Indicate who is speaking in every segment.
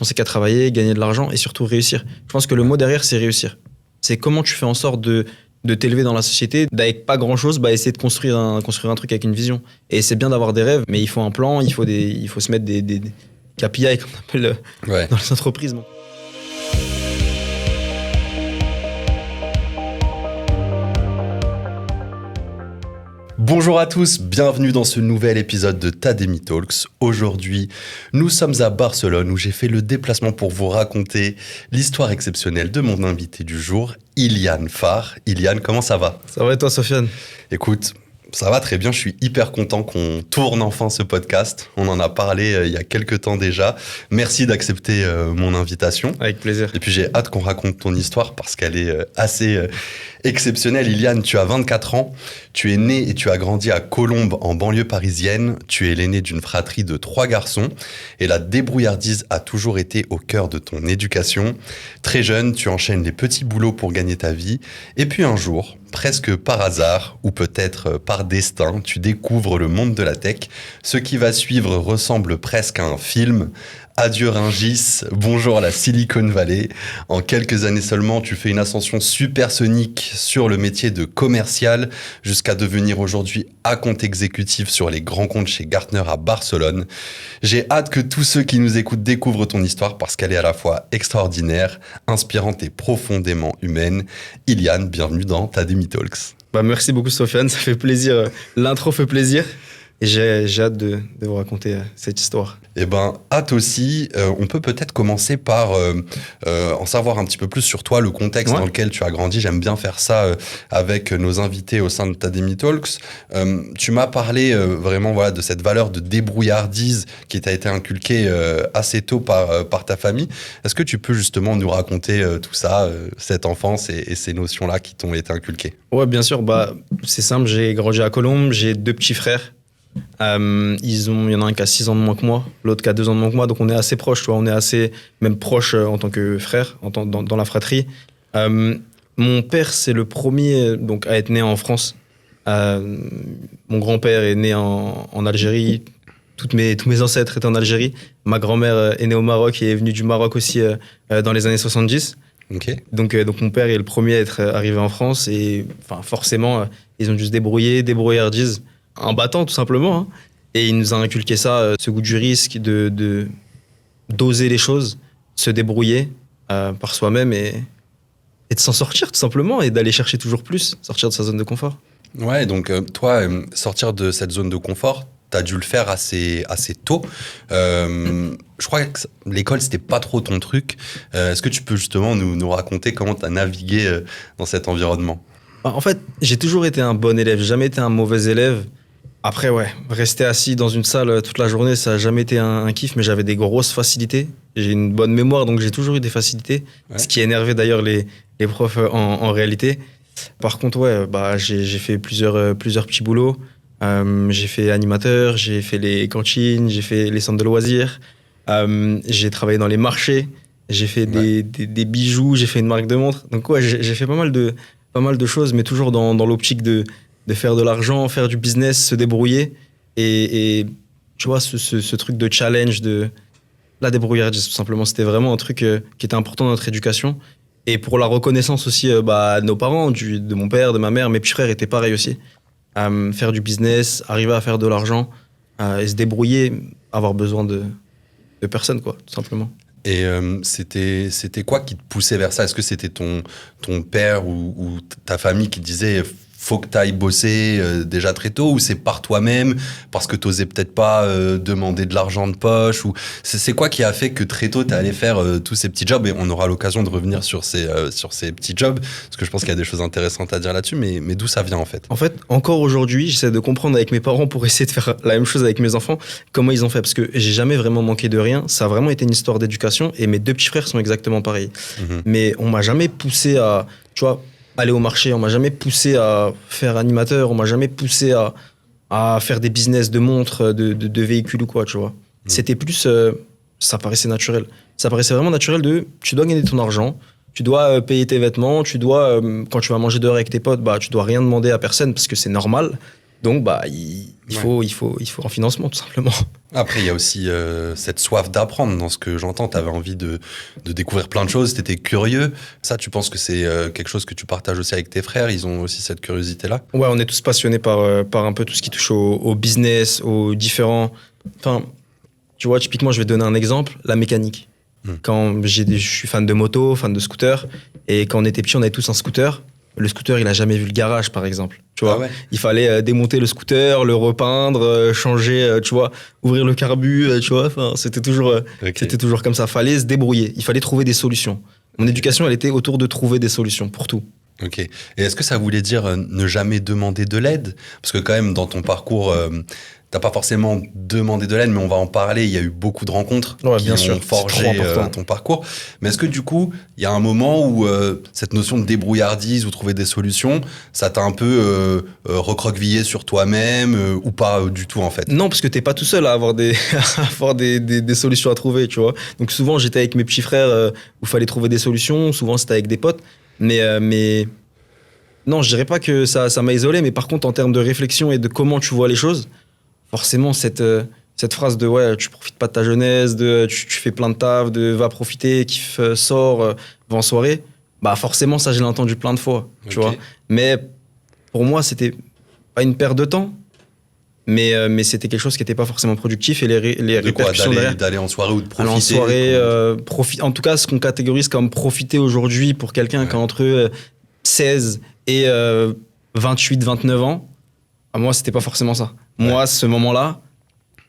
Speaker 1: pensais qu'à travailler, gagner de l'argent et surtout réussir. Je pense que le mot derrière, c'est réussir. C'est comment tu fais en sorte de t'élever dans la société, d'avec pas grand-chose, essayer de construire un truc avec une vision. Et c'est bien d'avoir des rêves, mais il faut un plan, il faut se mettre des KPI, comme on appelle dans les entreprises.
Speaker 2: Bonjour à tous, bienvenue dans ce nouvel épisode de Tademi Talks. Aujourd'hui, nous sommes à Barcelone où j'ai fait le déplacement pour vous raconter l'histoire exceptionnelle de mon invité du jour, Ilian Farr. Ilian, comment ça va ?
Speaker 1: Ça va et toi, Sofiane ?
Speaker 2: Écoute, ça va très bien, je suis hyper content qu'on tourne enfin ce podcast. On en a parlé il y a quelques temps déjà. Merci d'accepter mon invitation.
Speaker 1: Avec plaisir.
Speaker 2: Et puis j'ai hâte qu'on raconte ton histoire parce qu'elle est assez exceptionnelle. Ilian, tu as 24 ans, tu es né et tu as grandi à Colombes en banlieue parisienne. Tu es l'aîné d'une fratrie de 3 garçons et la débrouillardise a toujours été au cœur de ton éducation. Très jeune, tu enchaînes les petits boulots pour gagner ta vie. Et puis un jour, presque par hasard ou peut-être par destin, tu découvres le monde de la tech. Ce qui va suivre ressemble presque à un film. Adieu Rungis, bonjour la Silicon Valley. En quelques années seulement, tu fais une ascension supersonique sur le métier de commercial jusqu'à devenir aujourd'hui account exécutif sur les grands comptes chez Gartner à Barcelone. J'ai hâte que tous ceux qui nous écoutent découvrent ton histoire parce qu'elle est à la fois extraordinaire, inspirante et profondément humaine. Ilian, bienvenue dans Tademi Talks.
Speaker 1: Merci beaucoup Sofiane, ça fait plaisir. L'intro fait plaisir. Et j'ai hâte de vous raconter cette histoire.
Speaker 2: Hâte aussi. On peut peut-être commencer par en savoir un petit peu plus sur toi, le contexte dans lequel tu as grandi. J'aime bien faire ça avec nos invités au sein de Tademi Talks. Tu m'as parlé vraiment de cette valeur de débrouillardise qui t'a été inculquée assez tôt par ta famille. Est-ce que tu peux justement nous raconter tout ça, cette enfance et ces notions-là qui t'ont été inculquées ?
Speaker 1: Ouais, bien sûr. C'est simple, j'ai grandi à Colombes, j'ai 2 petits frères. Il y en a un qui a 6 ans de moins que moi, l'autre qui a 2 ans de moins que moi, donc on est assez proches, tu vois, on est assez même proches en tant que frères, dans la fratrie. Mon père, c'est le premier donc, à être né en France. Mon grand-père est né en Algérie, tous mes ancêtres étaient en Algérie. Ma grand-mère est née au Maroc et est venue du Maroc aussi dans les années 70.
Speaker 2: Okay.
Speaker 1: Donc mon père est le premier à être arrivé en France et forcément, ils ont dû se débrouillardise. En battant tout simplement, hein. Et il nous a inculqué ça, ce goût du risque, d'oser les choses, se débrouiller par soi-même et de s'en sortir tout simplement et d'aller chercher toujours plus, sortir de sa zone de confort.
Speaker 2: Ouais, donc toi, sortir de cette zone de confort, t'as dû le faire assez tôt. Je crois que l'école, c'était pas trop ton truc. Est-ce que tu peux justement nous raconter comment t'as navigué dans cet environnement ?
Speaker 1: En fait, j'ai toujours été un bon élève, j'ai jamais été un mauvais élève. Après, rester assis dans une salle toute la journée, ça n'a jamais été un kiff, mais j'avais des grosses facilités. J'ai une bonne mémoire, donc j'ai toujours eu des facilités. Ouais. Ce qui énervait d'ailleurs les profs en réalité. Par contre, j'ai fait plusieurs petits boulots. J'ai fait animateur, j'ai fait les cantines, j'ai fait les centres de loisirs. J'ai travaillé dans les marchés, j'ai fait des bijoux, j'ai fait une marque de montres. Donc j'ai fait pas mal de choses, mais toujours dans l'optique de faire de l'argent, faire du business, se débrouiller. Et tu vois, ce truc de challenge, de la débrouillardise, tout simplement, c'était vraiment un truc qui était important dans notre éducation. Et pour la reconnaissance aussi de nos parents, de mon père, de ma mère, mes petits frères étaient pareils aussi. Faire du business, arriver à faire de l'argent et se débrouiller, avoir besoin de personne, quoi, tout simplement.
Speaker 2: Et c'était quoi qui te poussait vers ça ? Est-ce que c'était ton père ou ta famille qui te disait faut que tu ailles bosser déjà très tôt, ou c'est par toi-même parce que tu n'osais peut-être pas demander de l'argent de poche, ou c'est quoi qui a fait que très tôt tu es allé faire tous ces petits jobs, et on aura l'occasion de revenir sur ces petits jobs parce que je pense qu'il y a des choses intéressantes à dire là-dessus, mais d'où ça vient en fait ?
Speaker 1: En fait, encore aujourd'hui, j'essaie de comprendre avec mes parents pour essayer de faire la même chose avec mes enfants, comment ils ont fait, parce que j'ai jamais vraiment manqué de rien, ça a vraiment été une histoire d'éducation et mes 2 petits frères sont exactement pareils. Mais on m'a jamais poussé à, tu vois, aller au marché, on m'a jamais poussé à faire animateur, on m'a jamais poussé à faire des business de montres, de véhicules ou quoi, tu vois. C'était plus, ça paraissait naturel. Ça paraissait vraiment naturel tu dois gagner ton argent, tu dois payer tes vêtements, tu dois, quand tu vas manger dehors avec tes potes, tu dois rien demander à personne parce que c'est normal. Donc, il faut un financement, tout simplement.
Speaker 2: Après, il y a aussi cette soif d'apprendre dans ce que j'entends. Tu avais envie de découvrir plein de choses, tu étais curieux. Ça, tu penses que c'est quelque chose que tu partages aussi avec tes frères? Ils ont aussi cette curiosité-là?
Speaker 1: Ouais, on est tous passionnés par un peu tout ce qui touche au business, aux différents... Enfin, tu vois, typiquement, je vais te donner un exemple, la mécanique. Quand je suis fan de moto, fan de scooter, et quand on était petit, on avait tous un scooter. Le scooter, il a jamais vu le garage, par exemple. Tu vois, il fallait démonter le scooter, le repeindre, changer, tu vois, ouvrir le carbu, tu vois. Enfin, c'était toujours comme ça. Fallait se débrouiller. Il fallait trouver des solutions. Mon éducation, elle était autour de trouver des solutions pour tout.
Speaker 2: Ok. Et est-ce que ça voulait dire ne jamais demander de l'aide? Parce que quand même, dans ton parcours, t'as pas forcément demandé de l'aide, mais on va en parler. Il y a eu beaucoup de rencontres qui ont forgé ton parcours. Mais est-ce que du coup, il y a un moment où cette notion de débrouillardise ou trouver des solutions, ça t'a un peu recroquevillé sur toi-même ou pas du tout en fait?
Speaker 1: Non, parce que t'es pas tout seul à avoir des solutions à trouver, tu vois. Donc souvent, j'étais avec mes petits frères où il fallait trouver des solutions. Souvent, c'était avec des potes. Mais non, je dirais pas que ça m'a isolé, mais par contre, en termes de réflexion et de comment tu vois les choses, forcément, cette phrase de ouais, tu profites pas de ta jeunesse, de tu fais plein de taf, de va profiter, kiffe, sors, va en soirée, bah forcément, ça, je l'ai entendu plein de fois, tu vois. Mais pour moi, c'était pas une perte de temps, mais c'était quelque chose qui était pas forcément productif et les répercussions
Speaker 2: d'aller en soirée ou de profiter.
Speaker 1: Aller en soirée, en tout cas, ce qu'on catégorise comme profiter aujourd'hui pour quelqu'un qui a entre 16 et 28, 29 ans, à moi, c'était pas forcément ça. Moi, ce moment-là,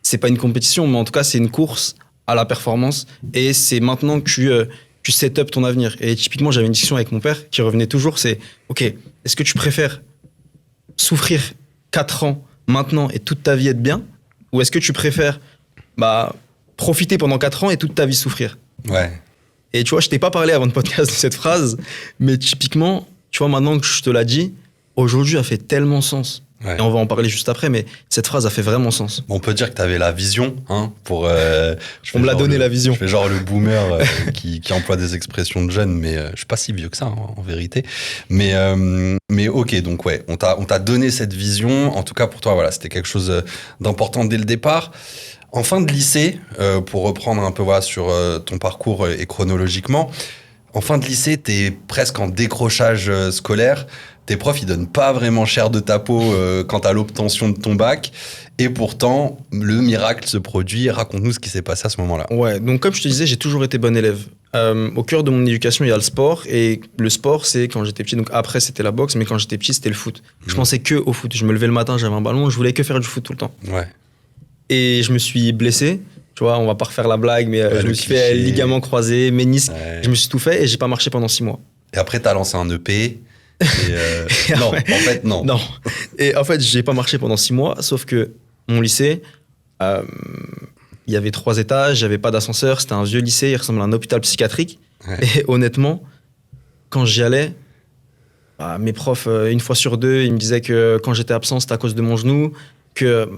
Speaker 1: c'est pas une compétition, mais en tout cas, c'est une course à la performance et c'est maintenant que tu set up ton avenir. Et typiquement, j'avais une discussion avec mon père qui revenait toujours, c'est ok, est-ce que tu préfères souffrir 4 ans maintenant et toute ta vie être bien, ou est-ce que tu préfères profiter pendant 4 ans et toute ta vie souffrir?
Speaker 2: Ouais.
Speaker 1: Et tu vois, je t'ai pas parlé avant le podcast de cette phrase, mais typiquement, tu vois, maintenant que je te l'ai dit, aujourd'hui, elle fait tellement sens. Ouais. Et on va en parler juste après, mais cette phrase a fait vraiment sens.
Speaker 2: On peut dire que tu avais la vision, hein, pour...
Speaker 1: on me l'a donné, la vision.
Speaker 2: Je fais genre le boomer qui emploie des expressions de jeunes, mais je suis pas si vieux que ça, hein, en vérité. Mais ok, donc ouais, on t'a donné cette vision. En tout cas, pour toi, voilà, c'était quelque chose d'important dès le départ. En fin de lycée, pour reprendre un peu sur ton parcours et chronologiquement, en fin de lycée, t'es presque en décrochage scolaire. Tes profs, ils donnent pas vraiment cher de ta peau quant à l'obtention de ton bac. Et pourtant, le miracle se produit. Raconte-nous ce qui s'est passé à ce moment-là.
Speaker 1: Ouais, donc comme je te disais, j'ai toujours été bon élève. Au cœur de mon éducation, il y a le sport. Et le sport, c'est quand j'étais petit. Donc après, c'était la boxe, mais quand j'étais petit, c'était le foot. Je pensais que au foot. Je me levais le matin, j'avais un ballon, je voulais que faire du foot tout le temps.
Speaker 2: Ouais.
Speaker 1: Et je me suis blessé. Tu vois, on va pas refaire la blague, mais je me suis fait ligament croisé, ménisque. Ouais. Je me suis tout fait et j'ai pas marché pendant 6 mois.
Speaker 2: Et après, t'as lancé un EP. Non, en fait, non.
Speaker 1: Non. Et en fait, j'ai pas marché pendant 6 mois, sauf que mon lycée, il y avait 3 étages, j'avais pas d'ascenseur, c'était un vieux lycée, il ressemblait à un hôpital psychiatrique. Ouais. Et honnêtement, quand j'y allais, mes profs, 1 fois sur 2, ils me disaient que quand j'étais absent, c'était à cause de mon genou, que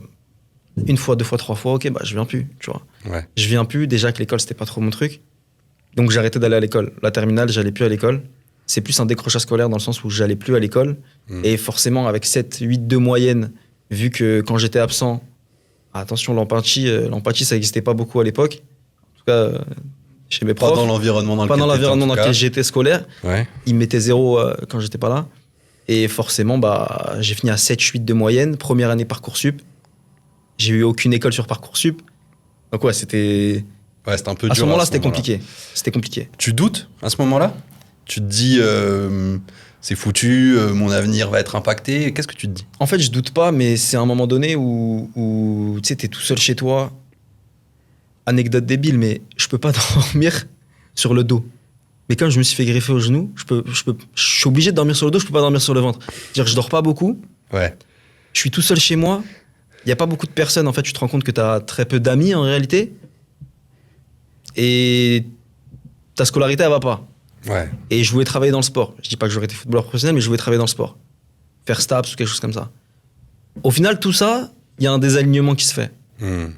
Speaker 1: 1 fois, 2 fois, 3 fois, ok, je viens plus, tu vois.
Speaker 2: Ouais.
Speaker 1: Je viens plus, déjà que l'école, c'était pas trop mon truc. Donc j'ai arrêté d'aller à l'école. La terminale, j'allais plus à l'école. C'est plus un décrochage scolaire dans le sens où j'allais plus à l'école. Et forcément, avec 7, 8 de moyenne, vu que quand j'étais absent, attention, l'empathie, ça n'existait pas beaucoup à l'époque. En tout cas, chez mes profs.
Speaker 2: Pas dans l'environnement
Speaker 1: dans lequel j'étais scolaire.
Speaker 2: Ouais.
Speaker 1: Ils me mettaient 0 quand j'étais pas là. Et forcément, j'ai fini à 7, 8 de moyenne. Première année Parcoursup. J'ai eu aucune école sur Parcoursup. Donc ouais, c'était...
Speaker 2: Ouais, c'était un peu dur.
Speaker 1: À ce moment-là, c'était compliqué. C'était compliqué.
Speaker 2: Tu doutes à ce moment-là ? Tu te dis, c'est foutu, mon avenir va être impacté. Qu'est-ce que tu te dis ?
Speaker 1: En fait, je doute pas, mais c'est un moment donné où tu sais, t'es tout seul chez toi. Anecdote débile, mais je peux pas dormir sur le dos. Mais comme je me suis fait greffer au genou, je suis obligé de dormir sur le dos, je peux pas dormir sur le ventre. C'est-à-dire que je dors pas beaucoup.
Speaker 2: Ouais.
Speaker 1: Je suis tout seul chez moi. Il y a pas beaucoup de personnes. En fait, tu te rends compte que tu as très peu d'amis en réalité. Et ta scolarité, elle va pas.
Speaker 2: Ouais.
Speaker 1: Et je voulais travailler dans le sport. Je dis pas que j'aurais été footballeur professionnel, mais je voulais travailler dans le sport. Faire STAPS ou quelque chose comme ça. Au final, tout ça, il y a un désalignement qui se fait.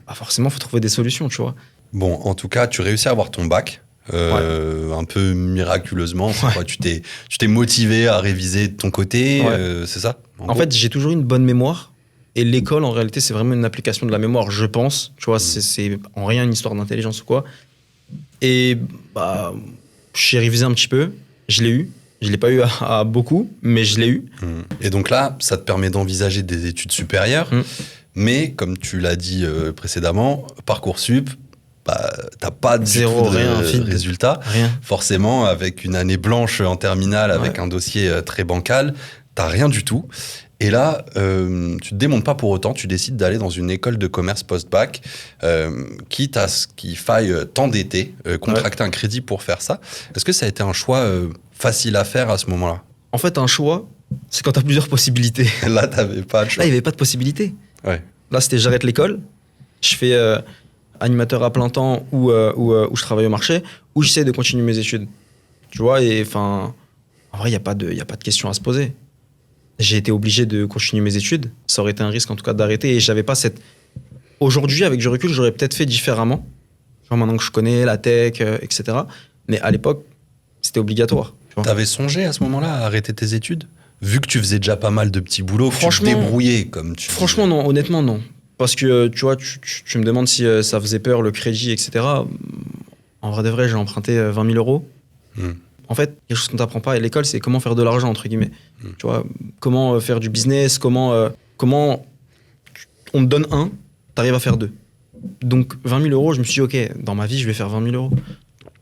Speaker 1: Forcément, il faut trouver des solutions, tu vois.
Speaker 2: Bon, en tout cas, tu réussis à avoir ton bac. Un peu miraculeusement.
Speaker 1: Ouais.
Speaker 2: Quoi, tu t'es motivé à réviser de ton côté, c'est ça ?
Speaker 1: En fait, j'ai toujours eu une bonne mémoire. Et l'école, en réalité, c'est vraiment une application de la mémoire, je pense. Tu vois, c'est en rien une histoire d'intelligence ou quoi. Et bah, j'ai révisé un petit peu, je l'ai eu. Je ne l'ai pas eu à beaucoup, mais je l'ai eu.
Speaker 2: Et donc là, ça te permet d'envisager des études supérieures. Mais comme tu l'as dit précédemment, Parcoursup, bah, t'as pas du
Speaker 1: Zéro,
Speaker 2: tout de
Speaker 1: rien,
Speaker 2: résultat.
Speaker 1: Rien.
Speaker 2: Forcément, avec une année blanche en terminale, avec un dossier très bancal, t'as rien du tout. Et là, tu te démontes pas pour autant, tu décides d'aller dans une école de commerce post-bac, quitte à ce qu'il faille t'endetter, contracter un crédit pour faire ça. Est-ce que ça a été un choix facile à faire à ce moment-là?
Speaker 1: En fait, un choix, c'est quand tu as plusieurs possibilités.
Speaker 2: Là, t'avais pas de choix.
Speaker 1: Là, il n'y avait pas de possibilité.
Speaker 2: Ouais.
Speaker 1: Là, c'était j'arrête l'école, je fais animateur à plein temps ou je travaille au marché, ou j'essaie de continuer mes études. Tu vois, et enfin, en vrai, il n'y a pas de question à se poser. J'ai été obligé de continuer mes études. Ça aurait été un risque, en tout cas, d'arrêter. Et j'avais pas cette... Aujourd'hui, avec du recul, j'aurais peut-être fait différemment. Genre maintenant que je connais la tech, etc. Mais à l'époque, c'était obligatoire.
Speaker 2: T'avais songé à ce moment-là à arrêter tes études? Vu que tu faisais déjà pas mal de petits boulots, que tu te débrouillais, comme tu
Speaker 1: Franchement, non. Honnêtement, non. Parce que, tu vois, tu me demandes si ça faisait peur, le crédit, etc. En vrai de vrai, j'ai emprunté 20 000 euros. En fait, quelque chose qu'on t'apprend pas à l'école, c'est comment faire de l'argent, entre guillemets. Tu vois, comment faire du business, comment on te donne un, t'arrives à faire deux. Donc, 20 000 euros, je me suis dit, OK, dans ma vie, je vais faire 20 000 euros.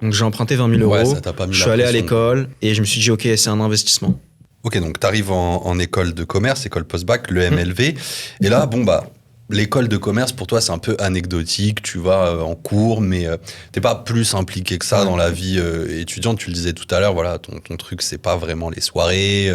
Speaker 1: Donc, j'ai emprunté 20 000 euros.
Speaker 2: Ça t'a pas mis
Speaker 1: je suis allé à l'école et je me suis dit, OK, c'est un investissement.
Speaker 2: Ok, donc t'arrives en école de commerce, école post-bac, le MLV. Et là, bon, bah, l'école de commerce, pour toi, c'est un peu anecdotique. Tu vas en cours, mais t'es pas plus impliqué que ça dans la vie étudiante. Tu le disais tout à l'heure, voilà, ton truc, c'est pas vraiment les soirées.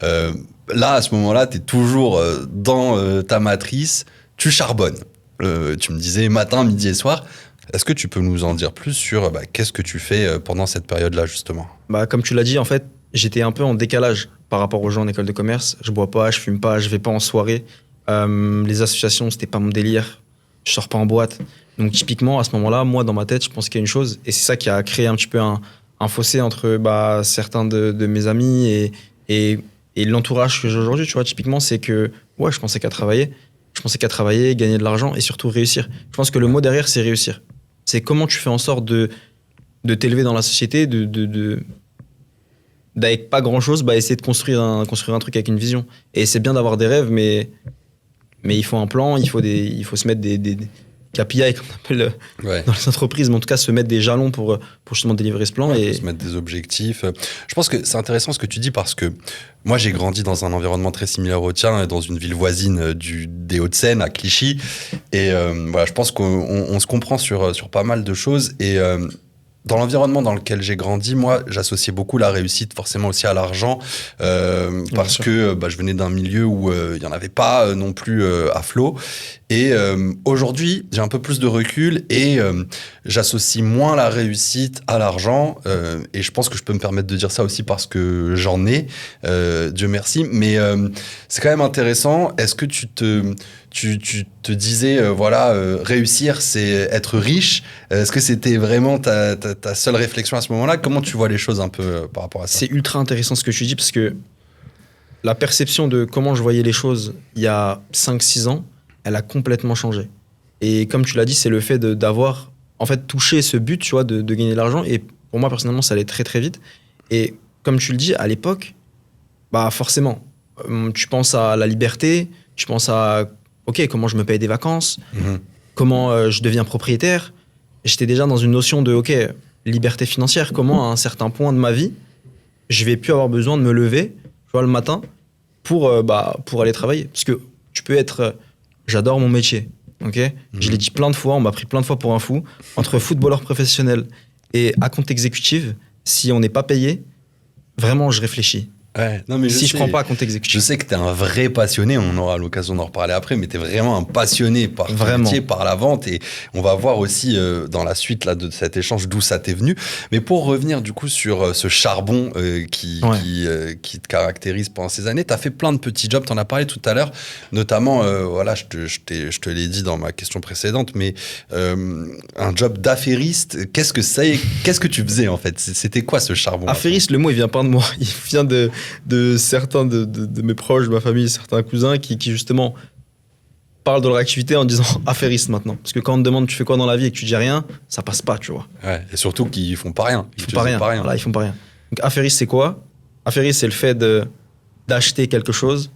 Speaker 2: Là, à ce moment-là, t'es toujours dans ta matrice. Tu charbonnes. Tu me disais matin, midi et soir. Est-ce que tu peux nous en dire plus sur qu'est-ce que tu fais pendant cette période-là, justement?
Speaker 1: Comme tu l'as dit, en fait, j'étais un peu en décalage par rapport aux gens en école de commerce. Je bois pas, je fume pas, je vais pas en soirée. Les associations, c'était pas mon délire. Je sors pas en boîte. Donc typiquement, à ce moment-là, moi, dans ma tête, je pense qu'il y a une chose, et c'est ça qui a créé un petit peu un fossé entre certains de mes amis et l'entourage que j'ai aujourd'hui. Tu vois, typiquement, c'est que ouais, je pensais qu'à travailler. Je pensais qu'à travailler, gagner de l'argent et surtout réussir. Je pense que le mot derrière, c'est réussir. C'est comment tu fais en sorte de t'élever dans la société, d'avec pas grand chose, essayer de construire un truc avec une vision. Et c'est bien d'avoir des rêves, mais il faut un plan, il faut se mettre des KPI, comme on appelle dans les entreprises, mais en tout cas se mettre des jalons pour justement délivrer ce plan.
Speaker 2: Et se mettre des objectifs. Je pense que c'est intéressant ce que tu dis parce que moi j'ai grandi dans un environnement très similaire au tien, dans une ville voisine des Hauts-de-Seine, à Clichy. Et voilà, je pense qu'on se comprend sur pas mal de choses. Et dans l'environnement dans lequel j'ai grandi, moi, j'associais beaucoup la réussite forcément aussi à l'argent parce que je venais d'un milieu où il n'y en avait pas non plus à flot. Et aujourd'hui, j'ai un peu plus de recul et j'associe moins la réussite à l'argent. Et je pense que je peux me permettre de dire ça aussi parce que j'en ai, Dieu merci. Mais c'est quand même intéressant. Est-ce que tu te disais, réussir, c'est être riche? Est-ce que c'était vraiment ta seule réflexion à ce moment-là? Comment tu vois les choses un peu par rapport à ça?
Speaker 1: C'est ultra intéressant ce que tu dis parce que la perception de comment je voyais les choses il y a 5-6 ans, elle a complètement changé. Et comme tu l'as dit, c'est le fait d'avoir en fait touché ce but, tu vois, de gagner de l'argent. Et pour moi, personnellement, ça allait très très vite. Et comme tu le dis, à l'époque, forcément, tu penses à la liberté, tu penses à comment je me paye des vacances, comment je deviens propriétaire. J'étais déjà dans une notion de liberté financière, comment à un certain point de ma vie, je vais plus avoir besoin de me lever, tu vois, le matin pour aller travailler. Parce que tu peux être... J'adore mon métier, Je l'ai dit plein de fois, on m'a pris plein de fois pour un fou. Entre footballeur professionnel et account exécutive, si on n'est pas payé, vraiment, je réfléchis.
Speaker 2: Ouais, non, mais
Speaker 1: je prends pas compte exécutif.
Speaker 2: Je sais que tu es un vrai passionné, on aura l'occasion d'en reparler après, mais tu es vraiment un passionné par ton métier, par la vente, et on va voir aussi dans la suite là, de cet échange d'où ça t'est venu. Mais pour revenir du coup sur ce charbon qui te caractérise pendant ces années, tu as fait plein de petits jobs, tu en as parlé tout à l'heure, notamment, je te l'ai dit dans ma question précédente, mais un job d'affairiste, qu'est-ce que tu faisais en fait? C'était quoi ce charbon?
Speaker 1: Affairiste, le mot il vient pas de moi, il vient de certains de mes proches, de ma famille, certains cousins qui justement parle de leur activité en disant affairiste maintenant. Parce que quand on te demande tu fais quoi dans la vie et que tu dis rien, ça passe pas, tu vois.
Speaker 2: Ouais, et surtout qu'ils font pas rien.
Speaker 1: Ils font pas rien. Voilà, ils font pas rien. Donc affairiste, c'est quoi? Affairiste, c'est le fait d'acheter quelque chose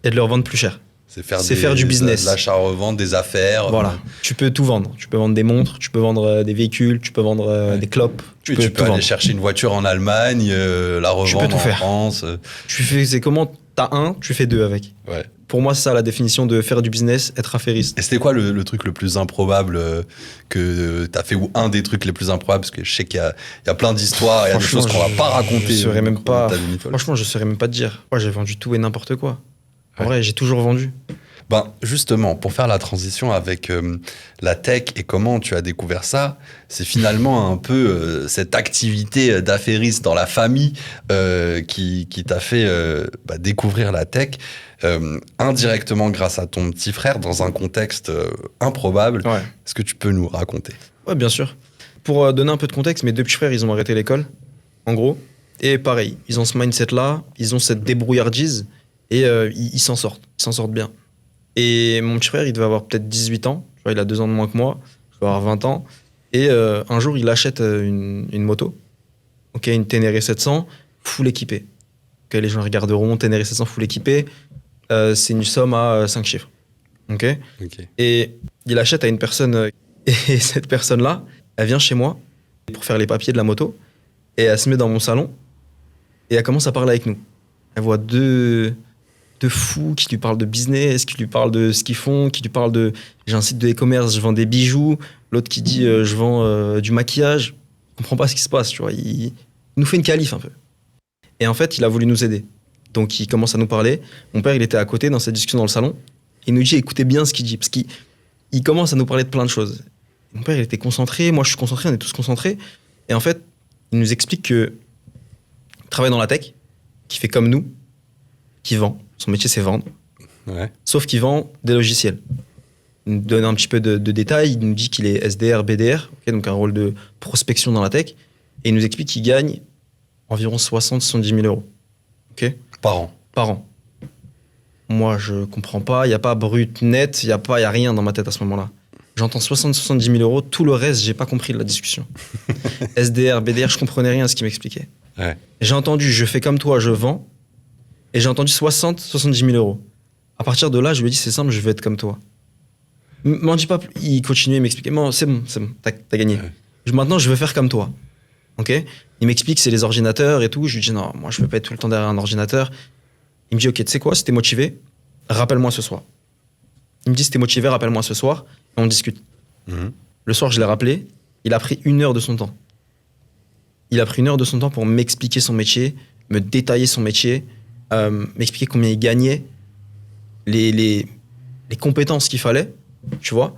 Speaker 1: et de le revendre plus cher.
Speaker 2: C'est faire
Speaker 1: du business.
Speaker 2: De l'achat-revente, des affaires.
Speaker 1: Voilà. Tu peux tout vendre. Tu peux vendre des montres, tu peux vendre des véhicules, tu peux vendre des clopes.
Speaker 2: Tu peux aller chercher une voiture en Allemagne, la revendre en France.
Speaker 1: C'est comment t'as un, tu fais deux avec.
Speaker 2: Ouais.
Speaker 1: Pour moi, c'est ça la définition de faire du business, être affairiste.
Speaker 2: Et c'était quoi le truc le plus improbable que t'as fait, ou un des trucs les plus improbables? Parce que je sais qu'il y a plein d'histoires, il y a des choses qu'on va pas raconter.
Speaker 1: Franchement, je saurais même pas te dire. Moi, j'ai vendu tout et n'importe quoi. En vrai, j'ai toujours vendu.
Speaker 2: Ben, justement, pour faire la transition avec la tech et comment tu as découvert ça, c'est finalement un peu cette activité d'affairiste dans la famille qui t'a fait découvrir la tech indirectement grâce à ton petit frère dans un contexte improbable.
Speaker 1: Ouais.
Speaker 2: Est-ce que tu peux nous raconter?
Speaker 1: Ouais, bien sûr. Pour donner un peu de contexte, mes deux petits frères, ils ont arrêté l'école, en gros. Et pareil, ils ont ce mindset-là, ils ont cette débrouillardise et ils s'en sortent. Ils s'en sortent bien. Et mon petit frère, il devait avoir peut-être 18 ans. Tu vois, il a 2 ans de moins que moi. Je dois avoir 20 ans. Et un jour, il achète une moto. Ok, une Ténéré 700, full équipée. Ok, les gens regarderont, Ténéré 700 full équipée. C'est une somme à 5 chiffres. Ok. Et il achète à une personne. Et cette personne-là, elle vient chez moi pour faire les papiers de la moto. Et elle se met dans mon salon. Et elle commence à parler avec nous. Elle voit deux fous qui lui parlent de business, qui lui parlent de ce qu'ils font, qui lui parlent de j'ai un site de e-commerce, je vends des bijoux, l'autre qui dit je vends du maquillage. Je comprends pas ce qui se passe, tu vois. Il nous fait une qualif un peu. Et en fait, il a voulu nous aider. Donc il commence à nous parler. Mon père, il était à côté dans cette discussion dans le salon. Il nous dit écoutez bien ce qu'il dit, parce qu'il commence à nous parler de plein de choses. Mon père, il était concentré, moi je suis concentré, on est tous concentrés. Et en fait, il nous explique que il travaille dans la tech, qui fait comme nous, qui vend. Son métier, c'est vendre.
Speaker 2: Ouais.
Speaker 1: Sauf qu'il vend des logiciels. Il nous donne un petit peu de détails. Il nous dit qu'il est SDR, BDR, okay, donc un rôle de prospection dans la tech. Et il nous explique qu'il gagne environ 60-70 000 euros. Okay,
Speaker 2: par an.
Speaker 1: Moi, je comprends pas. Il n'y a pas brut, net. Il n'y a rien dans ma tête à ce moment-là. J'entends 60-70 000 euros. Tout le reste, j'ai pas compris de la discussion. SDR, BDR, je comprenais rien à ce qu'il m'expliquait.
Speaker 2: Ouais.
Speaker 1: J'ai entendu, je fais comme toi, je vends. Et j'ai entendu 60-70 000 euros. À partir de là, je lui ai dit, c'est simple, je vais être comme toi. M'en dis pas plus. Il continuait, il m'expliquait, c'est bon, t'as gagné. Ouais. Maintenant, je veux faire comme toi. Ok. Il m'explique, c'est les ordinateurs et tout. Je lui dis, non, moi, je veux pas être tout le temps derrière un ordinateur. Il me dit, ok, tu sais quoi, si t'es motivé, rappelle-moi ce soir. Il me dit, si t'es motivé, rappelle-moi ce soir, et on discute. Le soir, je l'ai rappelé, il a pris 1 heure de son temps. Il a pris 1 heure de son temps pour m'expliquer son métier, me détailler son métier, m'expliquer combien il gagnait, les compétences qu'il fallait, tu vois,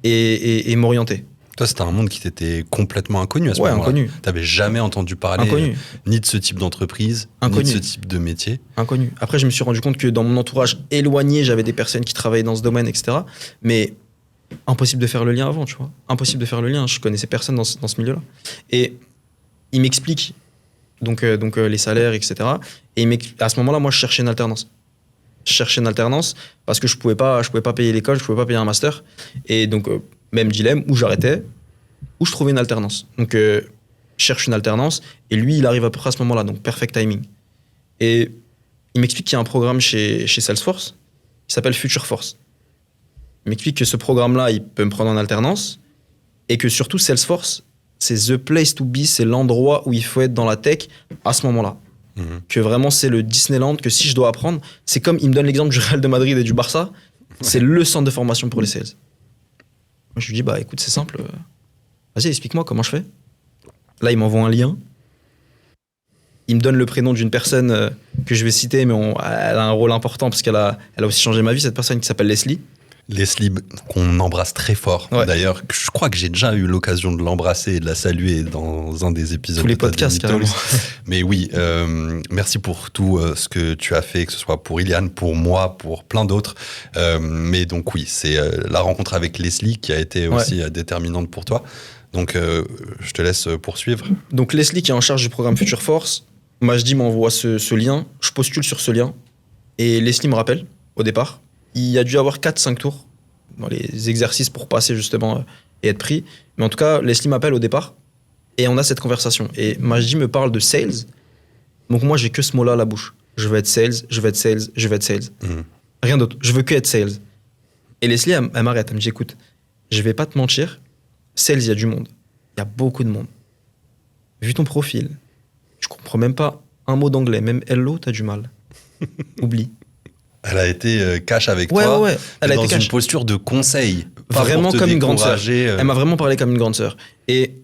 Speaker 1: et m'orienter.
Speaker 2: Toi, c'était un monde qui t'était complètement inconnu à ce moment-là.
Speaker 1: Ouais, inconnu.
Speaker 2: T'avais jamais entendu parler ni de ce type d'entreprise, ni de ce type de métier.
Speaker 1: Inconnu. Après, je me suis rendu compte que dans mon entourage éloigné, j'avais des personnes qui travaillaient dans ce domaine, etc. Mais impossible de faire le lien avant, tu vois. Impossible de faire le lien. Je connaissais personne dans ce milieu-là. Et il m'explique donc les salaires, etc. Et à ce moment-là, moi, je cherchais une alternance. Je cherchais une alternance parce que je pouvais pas payer l'école, je pouvais pas payer un master. Et donc, même dilemme, où j'arrêtais, où je trouvais une alternance. Donc, je cherche une alternance et lui, il arrive à peu près à ce moment-là, donc perfect timing. Et il m'explique qu'il y a un programme chez Salesforce qui s'appelle Future Force. Il m'explique que ce programme-là, il peut me prendre en alternance et que surtout Salesforce, c'est the place to be, c'est l'endroit où il faut être dans la tech à ce moment-là. Que vraiment, c'est le Disneyland, que si je dois apprendre, c'est comme, il me donne l'exemple du Real de Madrid et du Barça, c'est le centre de formation pour les sales. Moi, je lui dis, bah écoute, c'est simple, vas-y, explique-moi comment je fais. Là, il m'envoie un lien. Il me donne le prénom d'une personne que je vais citer, mais elle a un rôle important parce qu'elle a aussi changé ma vie, cette personne qui s'appelle Leslie.
Speaker 2: Leslie, qu'on embrasse très fort.
Speaker 1: Ouais.
Speaker 2: D'ailleurs, je crois que j'ai déjà eu l'occasion de l'embrasser et de la saluer dans un des épisodes.
Speaker 1: Tous les podcasts, carrément.
Speaker 2: Mais oui, merci pour tout ce que tu as fait, que ce soit pour Iliane, pour moi, pour plein d'autres. Mais donc oui, c'est la rencontre avec Leslie qui a été aussi déterminante pour toi. Donc, je te laisse poursuivre.
Speaker 1: Donc, Leslie, qui est en charge du programme Future Force, Majdi m'envoie ce lien. Je postule sur ce lien. Et Leslie me rappelle, au départ. il y a dû avoir 4-5 tours dans les exercices pour passer justement et être pris. Mais en tout cas, Leslie m'appelle au départ et on a cette conversation. Et Majdi me parle de sales. Donc moi, j'ai que ce mot-là à la bouche. Je veux être sales, je veux être sales, je veux être sales. Rien d'autre. Je veux que être sales. Et Leslie, elle m'arrête. Elle me dit, écoute, je vais pas te mentir. Sales, il y a du monde. Il y a beaucoup de monde. Vu ton profil, tu comprends même pas un mot d'anglais. Même hello, t'as du mal. Oublie.
Speaker 2: Elle a été cash avec
Speaker 1: Ouais,
Speaker 2: toi.
Speaker 1: ouais. Elle a
Speaker 2: dans
Speaker 1: été
Speaker 2: une
Speaker 1: cash.
Speaker 2: posture de conseil. Pas
Speaker 1: Vraiment
Speaker 2: pour te
Speaker 1: comme une grande sœur.
Speaker 2: décourager,
Speaker 1: Elle m'a vraiment parlé comme une grande sœur. Et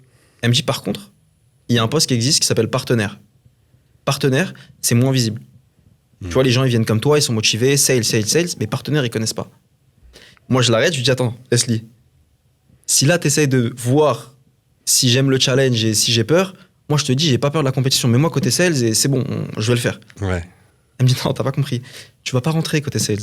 Speaker 1: elle me dit, par contre, il y a un poste qui existe qui s'appelle partenaire. Partenaire, c'est moins visible. Tu vois, les gens, ils viennent comme toi, ils sont motivés, sales, mais partenaire, ils connaissent pas. Moi, je l'arrête, je lui dis, attends, Leslie, si là, tu essayes de voir si j'aime le challenge et si j'ai peur, moi, je te dis, j'ai pas peur de la compétition. Mais moi, côté sales, et c'est bon, je vais le faire.
Speaker 2: Ouais.
Speaker 1: Elle me dit, non, t'as pas compris. Tu vas pas rentrer côté sales.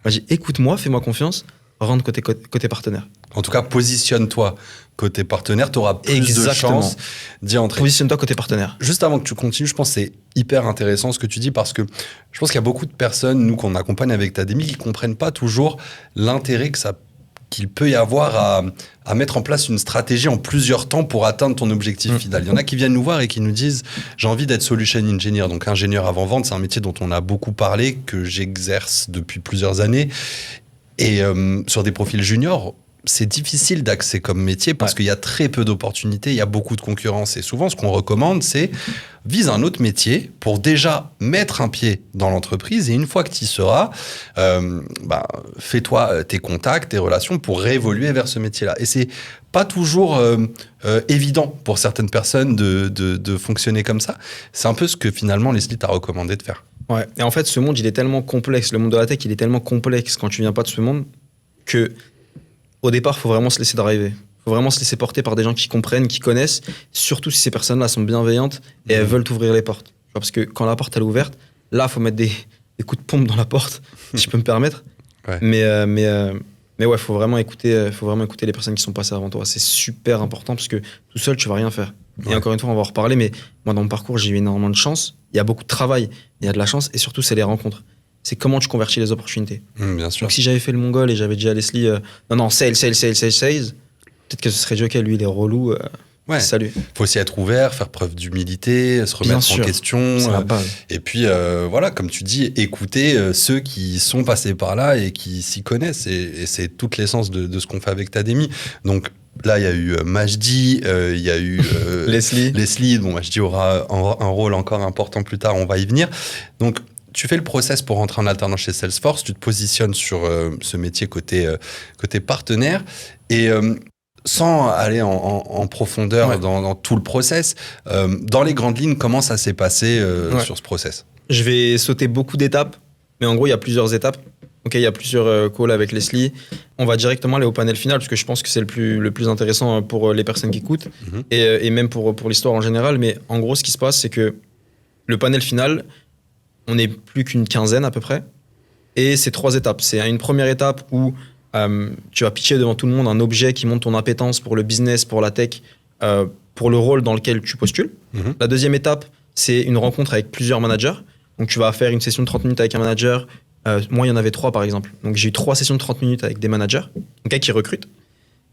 Speaker 1: Moi, je dis, écoute-moi, fais-moi confiance, rentre côté partenaire.
Speaker 2: En tout cas, positionne-toi côté partenaire, tu auras plus
Speaker 1: Exactement.
Speaker 2: de chances d'y entrer.
Speaker 1: Positionne-toi côté partenaire.
Speaker 2: Juste avant que tu continues, je pense que c'est hyper intéressant ce que tu dis parce que je pense qu'il y a beaucoup de personnes, nous, qu'on accompagne avec Tademy, qui ne comprennent pas toujours l'intérêt qu'il peut y avoir à mettre en place une stratégie en plusieurs temps pour atteindre ton objectif final. Il y en a qui viennent nous voir et qui nous disent « j'ai envie d'être solution engineer ». Donc ingénieur avant-vente, c'est un métier dont on a beaucoup parlé, que j'exerce depuis plusieurs années. Et sur des profils juniors, c'est difficile d'accès comme métier parce qu'il y a très peu d'opportunités, il y a beaucoup de concurrence. Et souvent, ce qu'on recommande, c'est vise un autre métier pour déjà mettre un pied dans l'entreprise. Et une fois que tu y seras, fais-toi tes contacts, tes relations pour réévoluer vers ce métier-là. Et c'est pas toujours évident pour certaines personnes de fonctionner comme ça. C'est un peu ce que finalement Leslie t'a recommandé de faire.
Speaker 1: Ouais. Et en fait, ce monde, il est tellement complexe. Le monde de la tech, il est tellement complexe quand tu viens pas de ce monde que au départ, il faut vraiment se laisser driver. Il faut vraiment se laisser porter par des gens qui comprennent, qui connaissent, surtout si ces personnes-là sont bienveillantes et elles veulent t'ouvrir les portes. Parce que quand la porte elle est ouverte, là, il faut mettre des coups de pompe dans la porte, si je peux me permettre.
Speaker 2: Ouais.
Speaker 1: Mais ouais, faut vraiment écouter les personnes qui sont passées avant toi. C'est super important parce que tout seul, tu vas rien faire. Et encore une fois, on va en reparler, mais moi, dans mon parcours, j'ai eu énormément de chance. Il y a beaucoup de travail, il y a de la chance, et surtout, c'est les rencontres. C'est comment tu convertis les opportunités.
Speaker 2: Bien sûr.
Speaker 1: Donc si j'avais fait le mongol et j'avais dit à Leslie, non, sales, peut-être que ce serait dit, ok, lui, il est relou, salut.
Speaker 2: Il faut aussi être ouvert, faire preuve d'humilité, se remettre en question.
Speaker 1: C'est la base.
Speaker 2: Et puis, voilà, comme tu dis, écouter ceux qui sont passés par là et qui s'y connaissent. Et c'est toute l'essence de ce qu'on fait avec Tademy. Donc, là, il y a eu Majdi, il y a eu Leslie. Bon, Majdi aura un rôle encore important plus tard, on va y venir. Donc, tu fais le process pour rentrer en alternance chez Salesforce, tu te positionnes sur ce métier côté partenaire et sans aller en profondeur dans tout le process, dans les grandes lignes, comment ça s'est passé sur ce process ?
Speaker 1: Je vais sauter beaucoup d'étapes, mais en gros, il y a plusieurs étapes. Ok, il y a plusieurs calls avec Leslie. On va directement aller au panel final parce que je pense que c'est le plus intéressant pour les personnes qui écoutent et même pour l'histoire en général. Mais en gros, ce qui se passe, c'est que le panel final, on n'est plus qu'une quinzaine à peu près. Et c'est 3 étapes. C'est une première étape où tu vas pitcher devant tout le monde un objet qui montre ton appétence pour le business, pour la tech, pour le rôle dans lequel tu postules. La deuxième étape, c'est une rencontre avec plusieurs managers. Donc tu vas faire une session de 30 minutes avec un manager. Moi, il y en avait 3 par exemple. Donc j'ai eu 3 sessions de 30 minutes avec des managers qui recrutent.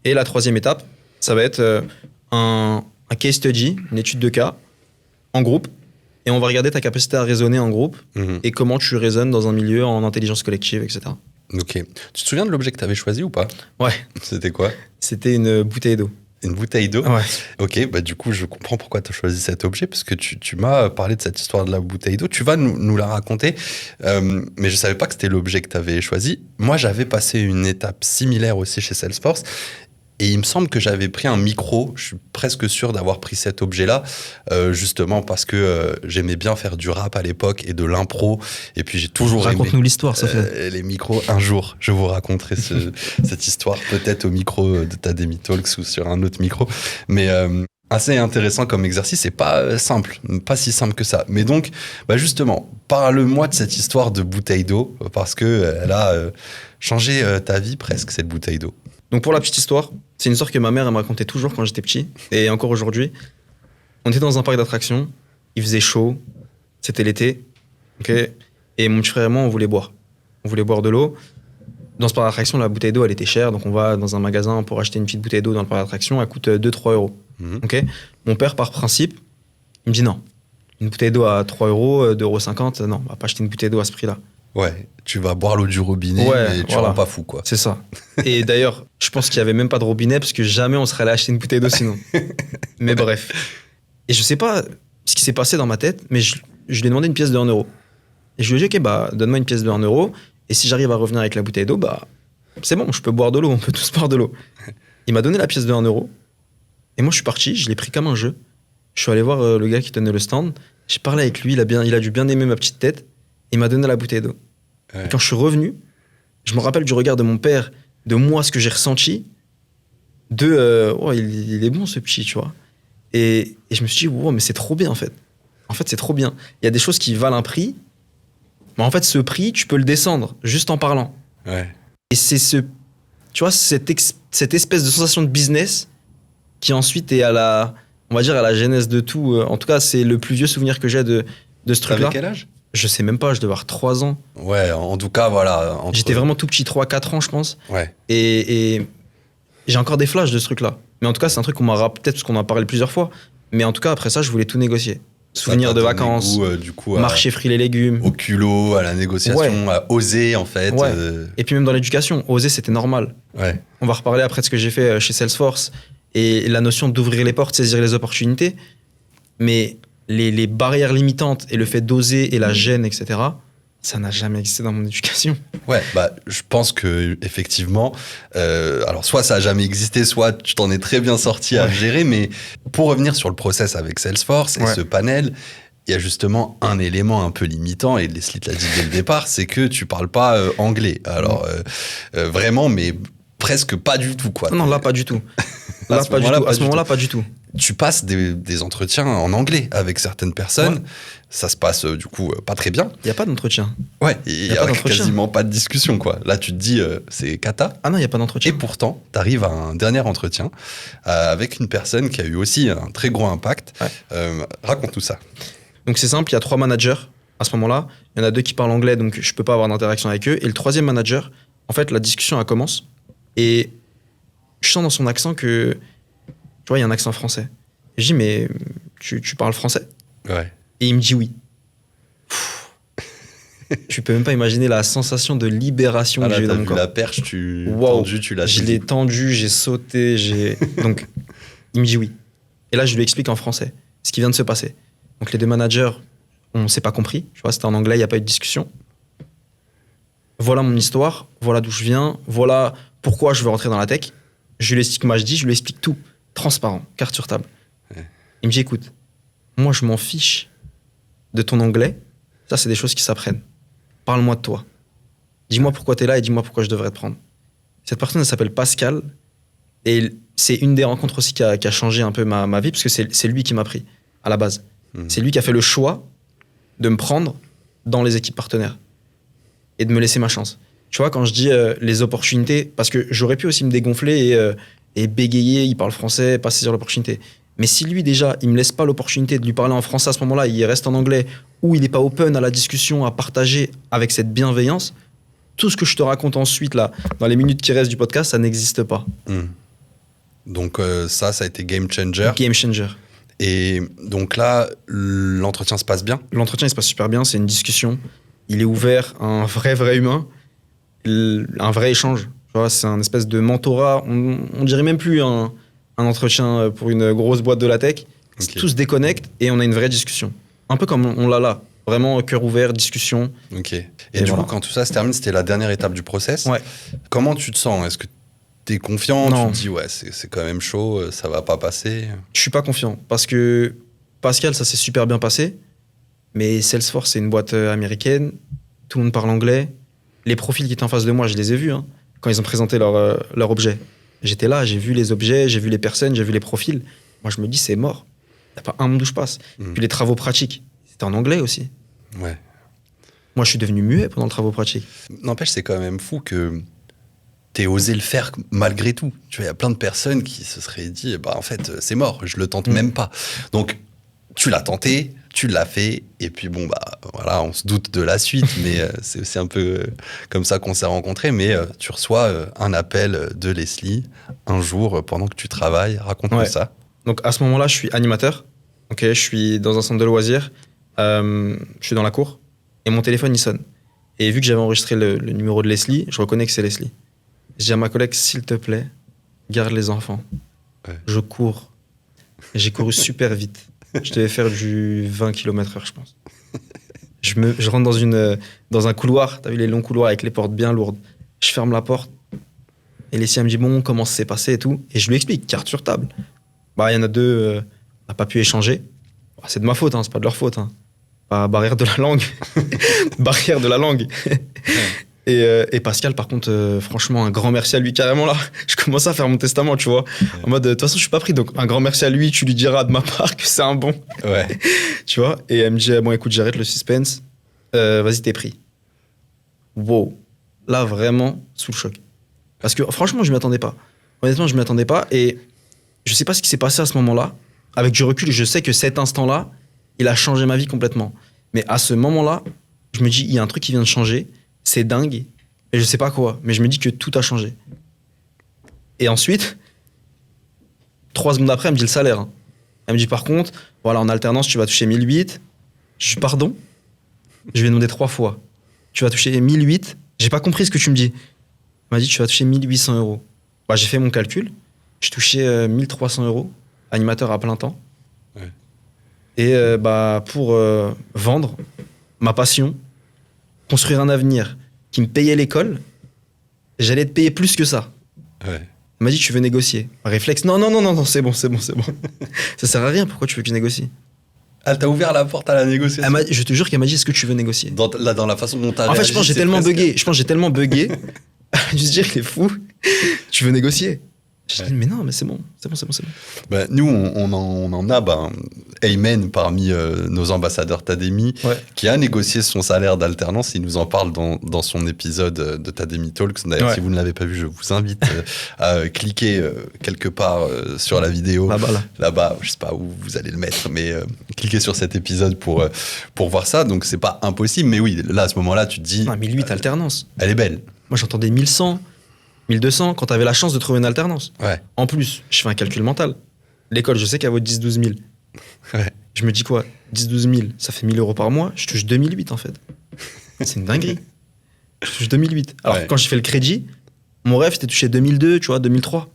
Speaker 1: Et la troisième étape, ça va être un case study, une étude de cas en groupe. Et on va regarder ta capacité à raisonner en groupe et comment tu raisonnes dans un milieu en intelligence collective, etc.
Speaker 2: Ok. Tu te souviens de l'objet que tu avais choisi ou pas ?
Speaker 1: Ouais.
Speaker 2: C'était quoi ?
Speaker 1: C'était une bouteille d'eau.
Speaker 2: Une bouteille d'eau ?
Speaker 1: Ouais.
Speaker 2: Ok, bah du coup, je comprends pourquoi tu as choisi cet objet, parce que tu m'as parlé de cette histoire de la bouteille d'eau. Tu vas nous la raconter, mais je savais pas que c'était l'objet que tu avais choisi. Moi, j'avais passé une étape similaire aussi chez Salesforce, et il me semble que j'avais pris un micro. Je suis presque sûr d'avoir pris cet objet-là, justement parce que j'aimais bien faire du rap à l'époque et de l'impro, et puis j'ai toujours aimé...
Speaker 1: Raconte-nous l'histoire, Sophia.
Speaker 2: Les micros, un jour, je vous raconterai cette histoire, peut-être au micro de Tademy Talks ou sur un autre micro. Mais assez intéressant comme exercice, c'est pas simple, pas si simple que ça. Mais donc, justement, parle-moi de cette histoire de bouteille d'eau, parce que elle a changé ta vie presque, cette bouteille d'eau.
Speaker 1: Donc pour la petite histoire, c'est une histoire que ma mère elle me racontait toujours quand j'étais petit, et encore aujourd'hui. On était dans un parc d'attractions, il faisait chaud, c'était l'été, ok, et mon petit frère et moi, on voulait boire de l'eau. Dans ce parc d'attraction, la bouteille d'eau, elle était chère. Donc, on va dans un magasin pour acheter une petite bouteille d'eau dans le parc d'attraction. Elle coûte 2-3 euros. Ok. Mon père, par principe, il me dit non. Une bouteille d'eau à 3 euros, 2,50 €, non, on va pas acheter une bouteille d'eau à ce prix-là.
Speaker 2: Ouais, tu vas boire l'eau du robinet et tu rends pas fou, quoi.
Speaker 1: C'est ça. Et d'ailleurs, je pense qu'il y avait même pas de robinet parce que jamais on serait allé acheter une bouteille d'eau sinon. Mais bref. Et je sais pas ce qui s'est passé dans ma tête, mais je lui ai demandé une pièce de 1 euro. Et je lui ai dit, ok, bah, donne-moi une pièce de 1 euro. Et si j'arrive à revenir avec la bouteille d'eau, bah, c'est bon, je peux boire de l'eau, on peut tous boire de l'eau. Il m'a donné la pièce de 1 euro. Et moi, je suis parti, je l'ai pris comme un jeu. Je suis allé voir le gars qui tenait le stand. J'ai parlé avec lui, il a dû bien aimer ma petite tête. Et il m'a donné la bouteille d'eau. Ouais. Et quand je suis revenu, je me rappelle du regard de mon père, de moi, ce que j'ai ressenti. Il est bon ce petit, tu vois. Et je me suis dit, wow, mais c'est trop bien en fait. En fait, c'est trop bien. Il y a des choses qui valent un prix. Mais en fait, ce prix, tu peux le descendre juste en parlant.
Speaker 2: Ouais.
Speaker 1: Et c'est cette espèce de sensation de business qui ensuite est à la genèse de tout. En tout cas, c'est le plus vieux souvenir que j'ai de ce truc-là.
Speaker 2: T'avais quel âge ?
Speaker 1: Je sais même pas, je devais avoir 3 ans.
Speaker 2: Ouais, en tout cas, voilà.
Speaker 1: J'étais vraiment tout petit, 3-4 ans, je pense.
Speaker 2: Ouais.
Speaker 1: Et j'ai encore des flashs de ce truc-là. Mais en tout cas, c'est un truc qu'on m'a rappelé, peut-être parce qu'on en a parlé plusieurs fois. Mais en tout cas, après ça, je voulais tout négocier. Souvenirs de vacances,
Speaker 2: du coup,
Speaker 1: marché fruits et légumes.
Speaker 2: Au culot, à la négociation, à oser, en fait.
Speaker 1: Ouais. Et puis même dans l'éducation, oser, c'était normal.
Speaker 2: Ouais.
Speaker 1: On va reparler après de ce que j'ai fait chez Salesforce et la notion d'ouvrir les portes, saisir les opportunités. Mais les barrières limitantes et le fait d'oser et la gêne, etc., ça n'a jamais existé dans mon éducation.
Speaker 2: Ouais, bah, je pense que effectivement, alors soit ça a jamais existé, soit tu t'en es très bien sorti à gérer. Mais pour revenir sur le process avec Salesforce et ce panel, il y a justement un élément un peu limitant, et Leslie te l'a dit dès le départ, c'est que tu parles pas anglais. Vraiment, mais presque pas du tout, quoi.
Speaker 1: Non, là, pas du tout. Là, pas du tout. À ce moment-là, pas du tout.
Speaker 2: Tu passes des entretiens en anglais avec certaines personnes. Ouais. Ça se passe, du coup, pas très bien.
Speaker 1: Il n'y a pas d'entretien.
Speaker 2: Ouais, il n'y a quasiment pas de discussion, quoi. Là, tu te dis, c'est cata.
Speaker 1: Ah non, il n'y a pas d'entretien.
Speaker 2: Et pourtant, tu arrives à un dernier entretien avec une personne qui a eu aussi un très gros impact. Ouais. Raconte tout ça.
Speaker 1: Donc, c'est simple, il y a 3 managers à ce moment-là. Il y en a 2 qui parlent anglais, donc je ne peux pas avoir d'interaction avec eux. Et le 3e manager, en fait, la discussion, elle commence. Et je sens dans son accent que, tu vois, il y a un accent français. Et je dis, mais tu parles français ?
Speaker 2: Ouais.
Speaker 1: Et il me dit oui. Tu peux même pas imaginer la sensation de libération que j'ai eu dans mon corps.
Speaker 2: La perche, tu l'as.
Speaker 1: Je l'ai tendue, j'ai sauté, Donc, il me dit oui. Et là, je lui explique en français ce qui vient de se passer. Donc, les 2 managers, on s'est pas compris. Tu vois, c'était en anglais, il n'y a pas eu de discussion. Voilà mon histoire, voilà d'où je viens, voilà pourquoi je veux rentrer dans la tech. Je lui explique moi, je lui explique tout, transparent, carte sur table. Ouais. Il me dit, écoute, moi, je m'en fiche de ton anglais. Ça, c'est des choses qui s'apprennent. Parle-moi de toi. Dis-moi pourquoi tu es là et dis-moi pourquoi je devrais te prendre. Cette personne, elle s'appelle Pascal. Et c'est une des rencontres aussi qui a changé un peu ma vie, parce que c'est lui qui m'a pris, à la base. C'est lui qui a fait le choix de me prendre dans les équipes partenaires et de me laisser ma chance. Tu vois, quand je dis les opportunités, parce que j'aurais pu aussi me dégonfler et bégayer, il parle français, pas saisir l'opportunité. Mais si lui, déjà, il me laisse pas l'opportunité de lui parler en français à ce moment-là, il reste en anglais, ou il n'est pas open à la discussion, à partager avec cette bienveillance, tout ce que je te raconte ensuite, là, dans les minutes qui restent du podcast, ça n'existe pas.
Speaker 2: Donc ça a été game changer.
Speaker 1: Game changer.
Speaker 2: Et donc là, l'entretien se passe bien ?
Speaker 1: L'entretien, il se passe super bien, c'est une discussion. Il est ouvert, un vrai humain, un vrai échange. Tu vois, c'est un espèce de mentorat, on dirait même plus un entretien pour une grosse boîte de la tech. Okay. Tout se déconnecte et on a une vraie discussion. Un peu comme on l'a là. Vraiment, cœur ouvert, discussion.
Speaker 2: Ok. Et du coup, quand tout ça se termine, c'était la dernière étape du process.
Speaker 1: Ouais.
Speaker 2: Comment tu te sens ? Est-ce que t'es confiant ?
Speaker 1: Non.
Speaker 2: Tu te dis, ouais, c'est quand même chaud, ça va pas passer ?
Speaker 1: Je suis pas confiant parce que Pascal, ça s'est super bien passé. Mais Salesforce, c'est une boîte américaine. Tout le monde parle anglais. Les profils qui étaient en face de moi, je les ai vus quand ils ont présenté leur objet. J'étais là, j'ai vu les objets, j'ai vu les personnes, j'ai vu les profils. Moi, je me dis, c'est mort. Il n'y a pas un monde où je passe. Puis les travaux pratiques, c'était en anglais aussi.
Speaker 2: Ouais.
Speaker 1: Moi, je suis devenu muet pendant le travaux pratiques.
Speaker 2: N'empêche, c'est quand même fou que t'aies osé le faire malgré tout. Tu vois, il y a plein de personnes qui se seraient dit, en fait, c'est mort, je le tente même pas. Donc, tu l'as tenté, tu l'as fait, et puis bon, bah voilà, on se doute de la suite, mais c'est aussi un peu comme ça qu'on s'est rencontrés. Mais tu reçois un appel de Leslie un jour pendant que tu travailles. Raconte-nous
Speaker 1: Ouais.
Speaker 2: ça.
Speaker 1: Donc à ce moment-là, je suis animateur. Ok, je suis dans un centre de loisirs. Je suis dans la cour et mon téléphone il sonne. Et vu que j'avais enregistré le numéro de Leslie, je reconnais que c'est Leslie. Je dis à ma collègue, s'il te plaît, garde les enfants.
Speaker 2: Ouais.
Speaker 1: Je cours. Et j'ai couru super vite. Je devais faire du 20 km/h, je pense. Je rentre dans un couloir. T'as vu les longs couloirs avec les portes bien lourdes. Je ferme la porte. Et Leslie elle me dit, bon, comment ça s'est passé et tout. Et je lui explique, carte sur table. Bah, il y en a deux, on n'a pas pu échanger. Bah, c'est de ma faute, hein, c'est pas de leur faute. Hein. Pas barrière de la langue. Barrière de la langue. Et Pascal, par contre, franchement, un grand merci à lui carrément là. Je commence à faire mon testament, tu vois. En mode, de toute façon, je suis pas pris, donc un grand merci à lui. Tu lui diras de ma part que c'est un bon.
Speaker 2: Ouais.
Speaker 1: Tu vois. Et elle me dit, bon, écoute, j'arrête le suspense. Vas-y, t'es pris. Wow. Là, vraiment, sous le choc. Parce que franchement, je m'y attendais pas. Honnêtement, je m'y attendais pas. Et je sais pas ce qui s'est passé à ce moment-là. Avec du recul, je sais que cet instant-là, il a changé ma vie complètement. Mais à ce moment-là, je me dis, il y a un truc qui vient de changer. C'est dingue. Et je sais pas quoi. Mais je me dis que tout a changé. Et ensuite, 3 secondes après, elle me dit le salaire. Hein. Elle me dit, par contre, voilà, en alternance, tu vas toucher 1008. Je dis, pardon? Je lui ai demandé 3 fois. Tu vas toucher 1008. J'ai pas compris ce que tu me dis. Elle m'a dit, tu vas toucher 1800 euros. Bah, j'ai fait mon calcul. Je touchais 1300 euros, animateur à plein temps.
Speaker 2: Ouais.
Speaker 1: Et bah, pour vendre ma passion, construire un avenir qui me payait l'école, j'allais te payer plus que ça.
Speaker 2: Ouais.
Speaker 1: Elle m'a dit, tu veux négocier. Réflexe, non, c'est bon. Ça sert à rien, pourquoi tu veux que je négocie?
Speaker 2: Elle t'a ouvert la porte à la négociation.
Speaker 1: Je te jure qu'elle m'a dit, est-ce que tu veux négocier?
Speaker 2: Dans la façon dont t'as
Speaker 1: En fait,
Speaker 2: réagi,
Speaker 1: je pense que j'ai
Speaker 2: c'est
Speaker 1: tellement
Speaker 2: presque-
Speaker 1: bugué. Je Elle a dû se dire, il est fou. Tu veux négocier? J'ai dit, mais non, mais c'est bon.
Speaker 2: Bah, nous, on en a Ayman parmi nos ambassadeurs Tademi,
Speaker 1: Ouais.
Speaker 2: qui a négocié son salaire d'alternance. Il nous en parle dans son épisode de Tademi Talks. D'ailleurs,
Speaker 1: Ouais.
Speaker 2: si vous ne l'avez pas vu, je vous invite à cliquer quelque part sur la vidéo.
Speaker 1: Là-bas, là.
Speaker 2: Là-bas, je sais pas où vous allez le mettre, mais cliquez sur cet épisode pour voir ça. Donc, c'est pas impossible. Mais oui, là, à ce moment-là, tu te dis,
Speaker 1: Non, 1008 alternance.
Speaker 2: elle est belle.
Speaker 1: Moi, j'entendais 1100, 1200 quand t'avais la chance de trouver une alternance.
Speaker 2: Ouais.
Speaker 1: En plus, je fais un calcul mental. L'école, je sais qu'elle vaut 10-12 000.
Speaker 2: Ouais.
Speaker 1: Je me dis quoi? 10-12 000, ça fait 1000 euros par mois. Je touche 2008 en fait. C'est une dinguerie. Je touche 2008. Alors
Speaker 2: Ouais.
Speaker 1: quand j'ai fait le crédit, mon rêve c'était de toucher 2002, tu vois, 2003.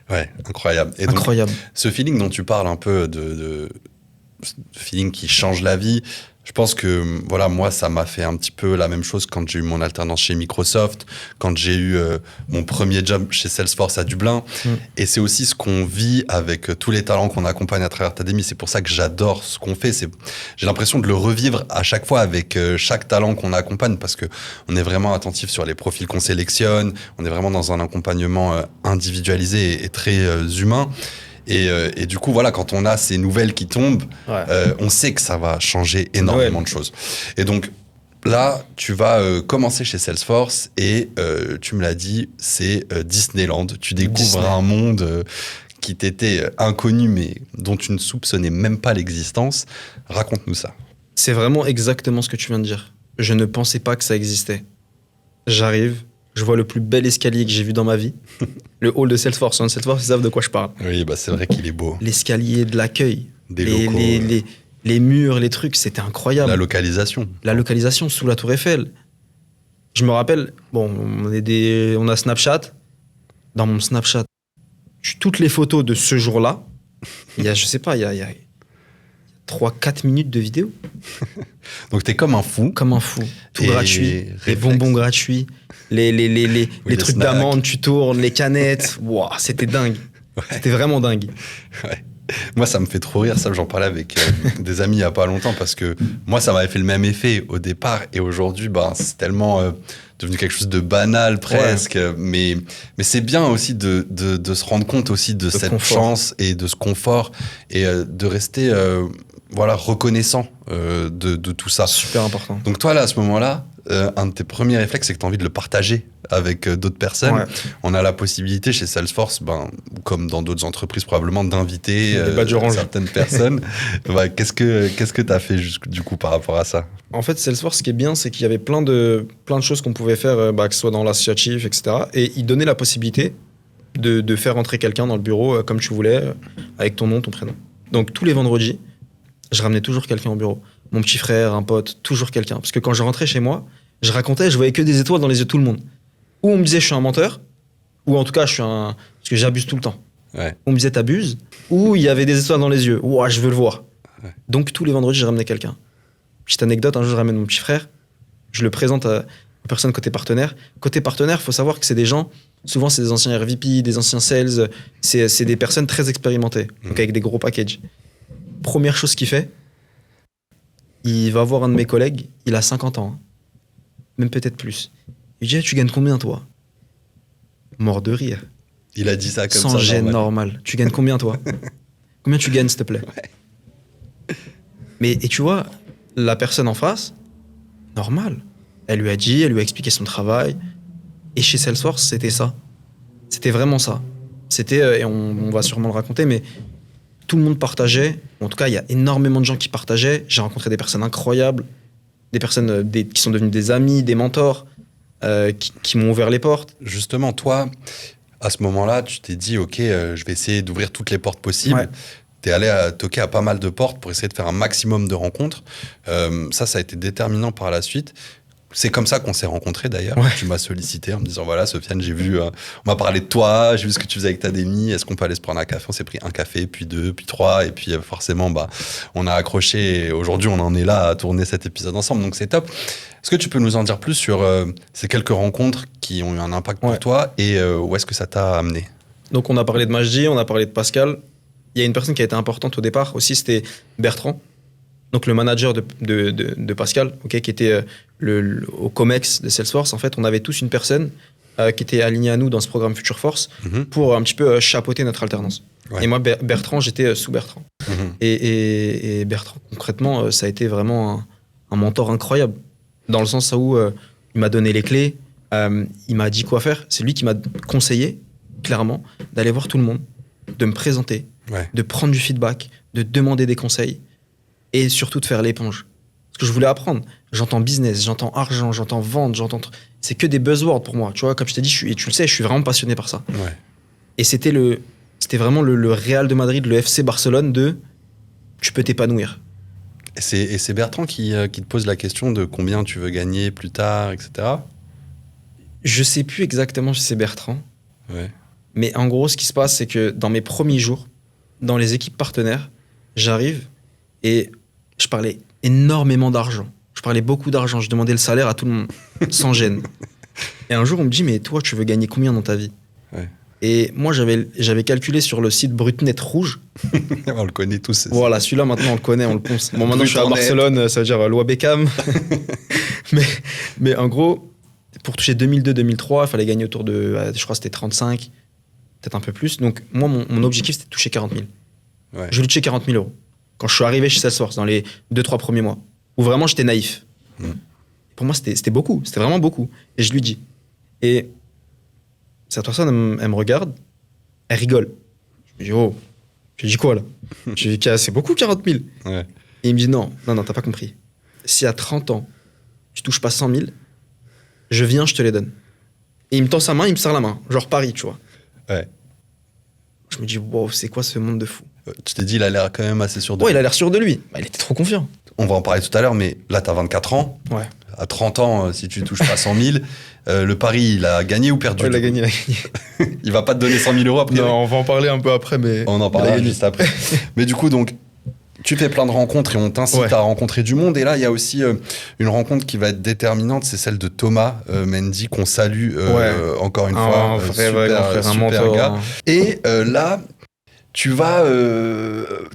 Speaker 2: Ouais, incroyable. Et donc,
Speaker 1: Incroyable.
Speaker 2: ce feeling dont tu parles un peu de feeling qui change la vie, je pense que voilà, moi ça m'a fait un petit peu la même chose quand j'ai eu mon alternance chez Microsoft, quand j'ai eu mon premier job chez Salesforce à Dublin. Et c'est aussi ce qu'on vit avec tous les talents qu'on accompagne à travers Tademi. C'est pour ça que j'adore ce qu'on fait. J'ai l'impression de le revivre à chaque fois avec chaque talent qu'on accompagne, parce que on est vraiment attentif sur les profils qu'on sélectionne. On est vraiment dans un accompagnement individualisé et très humain. Et du coup, voilà, quand on a ces nouvelles qui tombent,
Speaker 1: Ouais.
Speaker 2: on sait que ça va changer énormément de choses. Et donc, là, tu vas commencer chez Salesforce et tu me l'as dit, c'est Disneyland. Tu découvres
Speaker 1: Disney.
Speaker 2: un monde qui t'était inconnu, mais dont tu ne soupçonnais même pas l'existence. Raconte-nous ça.
Speaker 1: C'est vraiment exactement ce que tu viens de dire. Je ne pensais pas que ça existait. J'arrive, je vois le plus bel escalier que j'ai vu dans ma vie. Le hall de Salesforce. Hein. Salesforce, ils savent de quoi je parle.
Speaker 2: Oui, bah c'est vrai qu'il est beau.
Speaker 1: L'escalier de l'accueil.
Speaker 2: Des locaux,
Speaker 1: Les murs, les trucs, c'était incroyable.
Speaker 2: la localisation.
Speaker 1: La localisation sous la Tour Eiffel. Je me rappelle, bon, on a Snapchat. Dans mon Snapchat, toutes les photos de ce jour-là, il y a, je sais pas, il y a 3-4 minutes de vidéo.
Speaker 2: Donc, t'es comme un fou.
Speaker 1: Comme un fou. Tout
Speaker 2: Et
Speaker 1: gratuit. Les
Speaker 2: réflexe.
Speaker 1: bonbons gratuits. Les
Speaker 2: les
Speaker 1: trucs
Speaker 2: snacks.
Speaker 1: d'amande, tu tournes, les canettes. Wow, c'était dingue. C'était vraiment dingue.
Speaker 2: Ouais. Moi, ça me fait trop rire, ça, j'en parlais avec des amis il n'y a pas longtemps, parce que moi, ça m'avait fait le même effet au départ, et aujourd'hui, c'est tellement devenu quelque chose de banal presque, mais c'est bien aussi de se rendre compte aussi de cette
Speaker 1: confort.
Speaker 2: chance et de ce confort, et de rester reconnaissant de tout ça.
Speaker 1: Super important.
Speaker 2: Donc toi, là, à ce moment-là, un de tes premiers réflexes, c'est que tu as envie de le partager avec d'autres personnes.
Speaker 1: Ouais.
Speaker 2: On a la possibilité chez Salesforce, comme dans d'autres entreprises probablement, d'inviter
Speaker 1: Des badges orange.
Speaker 2: certaines personnes. Qu'est-ce que tu as fait du coup par rapport à ça?
Speaker 1: En fait, Salesforce, ce qui est bien, c'est qu'il y avait plein de choses qu'on pouvait faire, que ce soit dans l'associatif, etc. Et il donnait la possibilité de faire entrer quelqu'un dans le bureau comme tu voulais, avec ton nom, ton prénom. Donc tous les vendredis, je ramenais toujours quelqu'un au bureau. Mon petit frère, un pote, toujours quelqu'un. Parce que quand je rentrais chez moi, je racontais, je voyais que des étoiles dans les yeux de tout le monde. Ou on me disait je suis un menteur, ou en tout cas parce que j'abuse tout le temps.
Speaker 2: Ouais.
Speaker 1: On me disait t'abuses, ou il y avait des étoiles dans les yeux. Ouah, je veux le voir.
Speaker 2: Ouais.
Speaker 1: Donc tous les vendredis, je ramenais quelqu'un. Petite anecdote, un jour je ramène mon petit frère, je le présente aux personnes côté partenaire. Côté partenaire, il faut savoir que c'est des gens, souvent c'est des anciens RVP, des anciens sales, c'est des personnes très expérimentées, donc avec des gros packages. Première chose qu'il fait, il va voir un de mes collègues, il a 50 ans, hein. Même peut-être plus. Il dit, tu gagnes combien toi? Mort de rire.
Speaker 2: Il a dit ça comme
Speaker 1: sans
Speaker 2: ça.
Speaker 1: gêne, normal. Tu gagnes combien toi? Combien tu gagnes s'il te plaît? Mais et tu vois, la personne en face, normal. Elle lui a expliqué son travail. Et chez Salesforce, c'était ça. C'était vraiment ça. C'était, et on va sûrement le raconter, mais tout le monde partageait. En tout cas, il y a énormément de gens qui partageaient. J'ai rencontré des personnes incroyables, des personnes qui sont devenues des amis, des mentors, qui m'ont ouvert les portes.
Speaker 2: Justement, toi, à ce moment-là, tu t'es dit, OK, je vais essayer d'ouvrir toutes les portes possibles.
Speaker 1: Ouais.
Speaker 2: Tu es allé toquer à pas mal de portes pour essayer de faire un maximum de rencontres. Ça a été déterminant par la suite. C'est comme ça qu'on s'est rencontrés d'ailleurs.
Speaker 1: Ouais.
Speaker 2: Tu m'as sollicité en me disant, voilà, Sofiane, j'ai vu, on m'a parlé de toi, j'ai vu ce que tu faisais avec ta démie, est-ce qu'on peut aller se prendre un café? On s'est pris un café, puis deux, puis trois, et puis forcément, on a accroché, et aujourd'hui, on en est là à tourner cet épisode ensemble, donc c'est top. Est-ce que tu peux nous en dire plus sur ces quelques rencontres qui ont eu un impact pour toi, et où est-ce que ça t'a amené?
Speaker 1: Donc on a parlé de Majdi, on a parlé de Pascal. Il y a une personne qui a été importante au départ aussi, c'était Bertrand. Donc le manager de Pascal, qui était au COMEX de Salesforce. En fait, on avait tous une personne qui était alignée à nous dans ce programme Future Force pour un petit peu chapeauter notre alternance. Ouais. Et moi, Bertrand, j'étais sous Bertrand. Et Bertrand, concrètement, ça a été vraiment un mentor incroyable. Dans le sens où il m'a donné les clés, il m'a dit quoi faire. C'est lui qui m'a conseillé, clairement, d'aller voir tout le monde, de me présenter, de prendre du feedback, de demander des conseils. Et surtout de faire l'éponge. Parce que je voulais apprendre. J'entends business, j'entends argent, j'entends vente, c'est que des buzzwords pour moi. Tu vois, comme je t'ai dit, et tu le sais, je suis vraiment passionné par ça.
Speaker 2: Ouais.
Speaker 1: Et c'était vraiment le Real de Madrid, le FC Barcelone de tu peux t'épanouir.
Speaker 2: Et c'est Bertrand qui te pose la question de combien tu veux gagner plus tard, etc.
Speaker 1: Je sais plus exactement si c'est Bertrand.
Speaker 2: Ouais.
Speaker 1: Mais en gros, ce qui se passe, c'est que dans mes premiers jours, dans les équipes partenaires, j'arrive et je parlais énormément d'argent. Je parlais beaucoup d'argent. Je demandais le salaire à tout le monde, sans gêne. Et un jour, on me dit, mais toi, tu veux gagner combien dans ta vie?
Speaker 2: Ouais.
Speaker 1: Et moi, j'avais calculé sur le site Brutnet Rouge.
Speaker 2: On le connaît tous.
Speaker 1: Voilà, celui-là, maintenant, on le connaît, on le ponce. Bon, maintenant, je suis à Barcelone, ça veut dire loi Beckham. mais en gros, pour toucher 2002-2003, il fallait gagner autour de, je crois que c'était 35, peut-être un peu plus. Donc, moi, mon objectif, c'était de toucher 40 000.
Speaker 2: Ouais.
Speaker 1: Je voulais toucher 40 000 euros. Quand je suis arrivé chez Salesforce, dans les 2-3 premiers mois, où vraiment j'étais naïf. Pour moi, c'était beaucoup, c'était vraiment beaucoup. Et je lui dis. Et cette personne, elle me regarde, elle rigole. Je me dis, oh, je dis quoi là? Je lui dis, c'est beaucoup 40 000.
Speaker 2: Ouais.
Speaker 1: Et il me dit, non, t'as pas compris. Si à 30 ans, tu touches pas 100 000, je viens, je te les donne. Et il me tend sa main, il me serre la main, genre Paris, tu vois.
Speaker 2: Ouais.
Speaker 1: Je me dis, wow, c'est quoi ce monde de fou?
Speaker 2: Tu t'es dit, il a l'air quand même assez sûr de lui.
Speaker 1: Ouais, il a l'air sûr de lui. Il était trop confiant.
Speaker 2: On va en parler tout à l'heure, mais là, t'as 24 ans.
Speaker 1: Ouais.
Speaker 2: À 30 ans, si tu touches pas 100 000, le pari, il a gagné ou perdu?
Speaker 1: Ouais, il a gagné.
Speaker 2: Il va pas te donner 100 000 euros après?
Speaker 1: Non, on va en parler un peu après, mais...
Speaker 2: On en parlera juste après. Mais du coup, donc, tu fais plein de rencontres et on t'incite à rencontrer du monde. Et là, il y a aussi une rencontre qui va être déterminante, c'est celle de Thomas Mendy, qu'on salue encore une fois.
Speaker 1: Un vrai
Speaker 2: super gars. Et là... Tu vas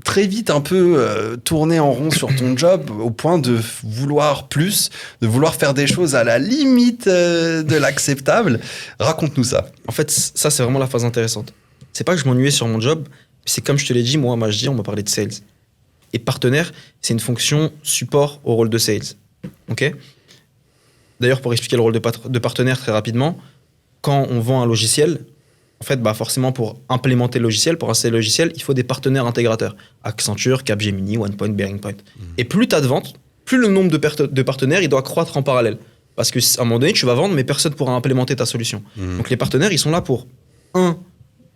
Speaker 2: très vite un peu tourner en rond sur ton job au point de vouloir plus, de vouloir faire des choses à la limite de l'acceptable. Raconte-nous ça.
Speaker 1: En fait, ça, c'est vraiment la phase intéressante. C'est pas que je m'ennuyais sur mon job, c'est comme je te l'ai dit, moi, on m'a parlé de sales. Et partenaire, c'est une fonction support au rôle de sales. Ok ? D'ailleurs, pour expliquer le rôle de partenaire très rapidement, quand on vend un logiciel, en fait, bah forcément, pour implémenter le logiciel, pour installer le logiciel, il faut des partenaires intégrateurs. Accenture, Capgemini, OnePoint, BearingPoint. Et plus tu as de ventes, plus le nombre de partenaires, il doit croître en parallèle. Parce qu'à un moment donné, tu vas vendre, mais personne ne pourra implémenter ta solution. Donc les partenaires, ils sont là pour, un,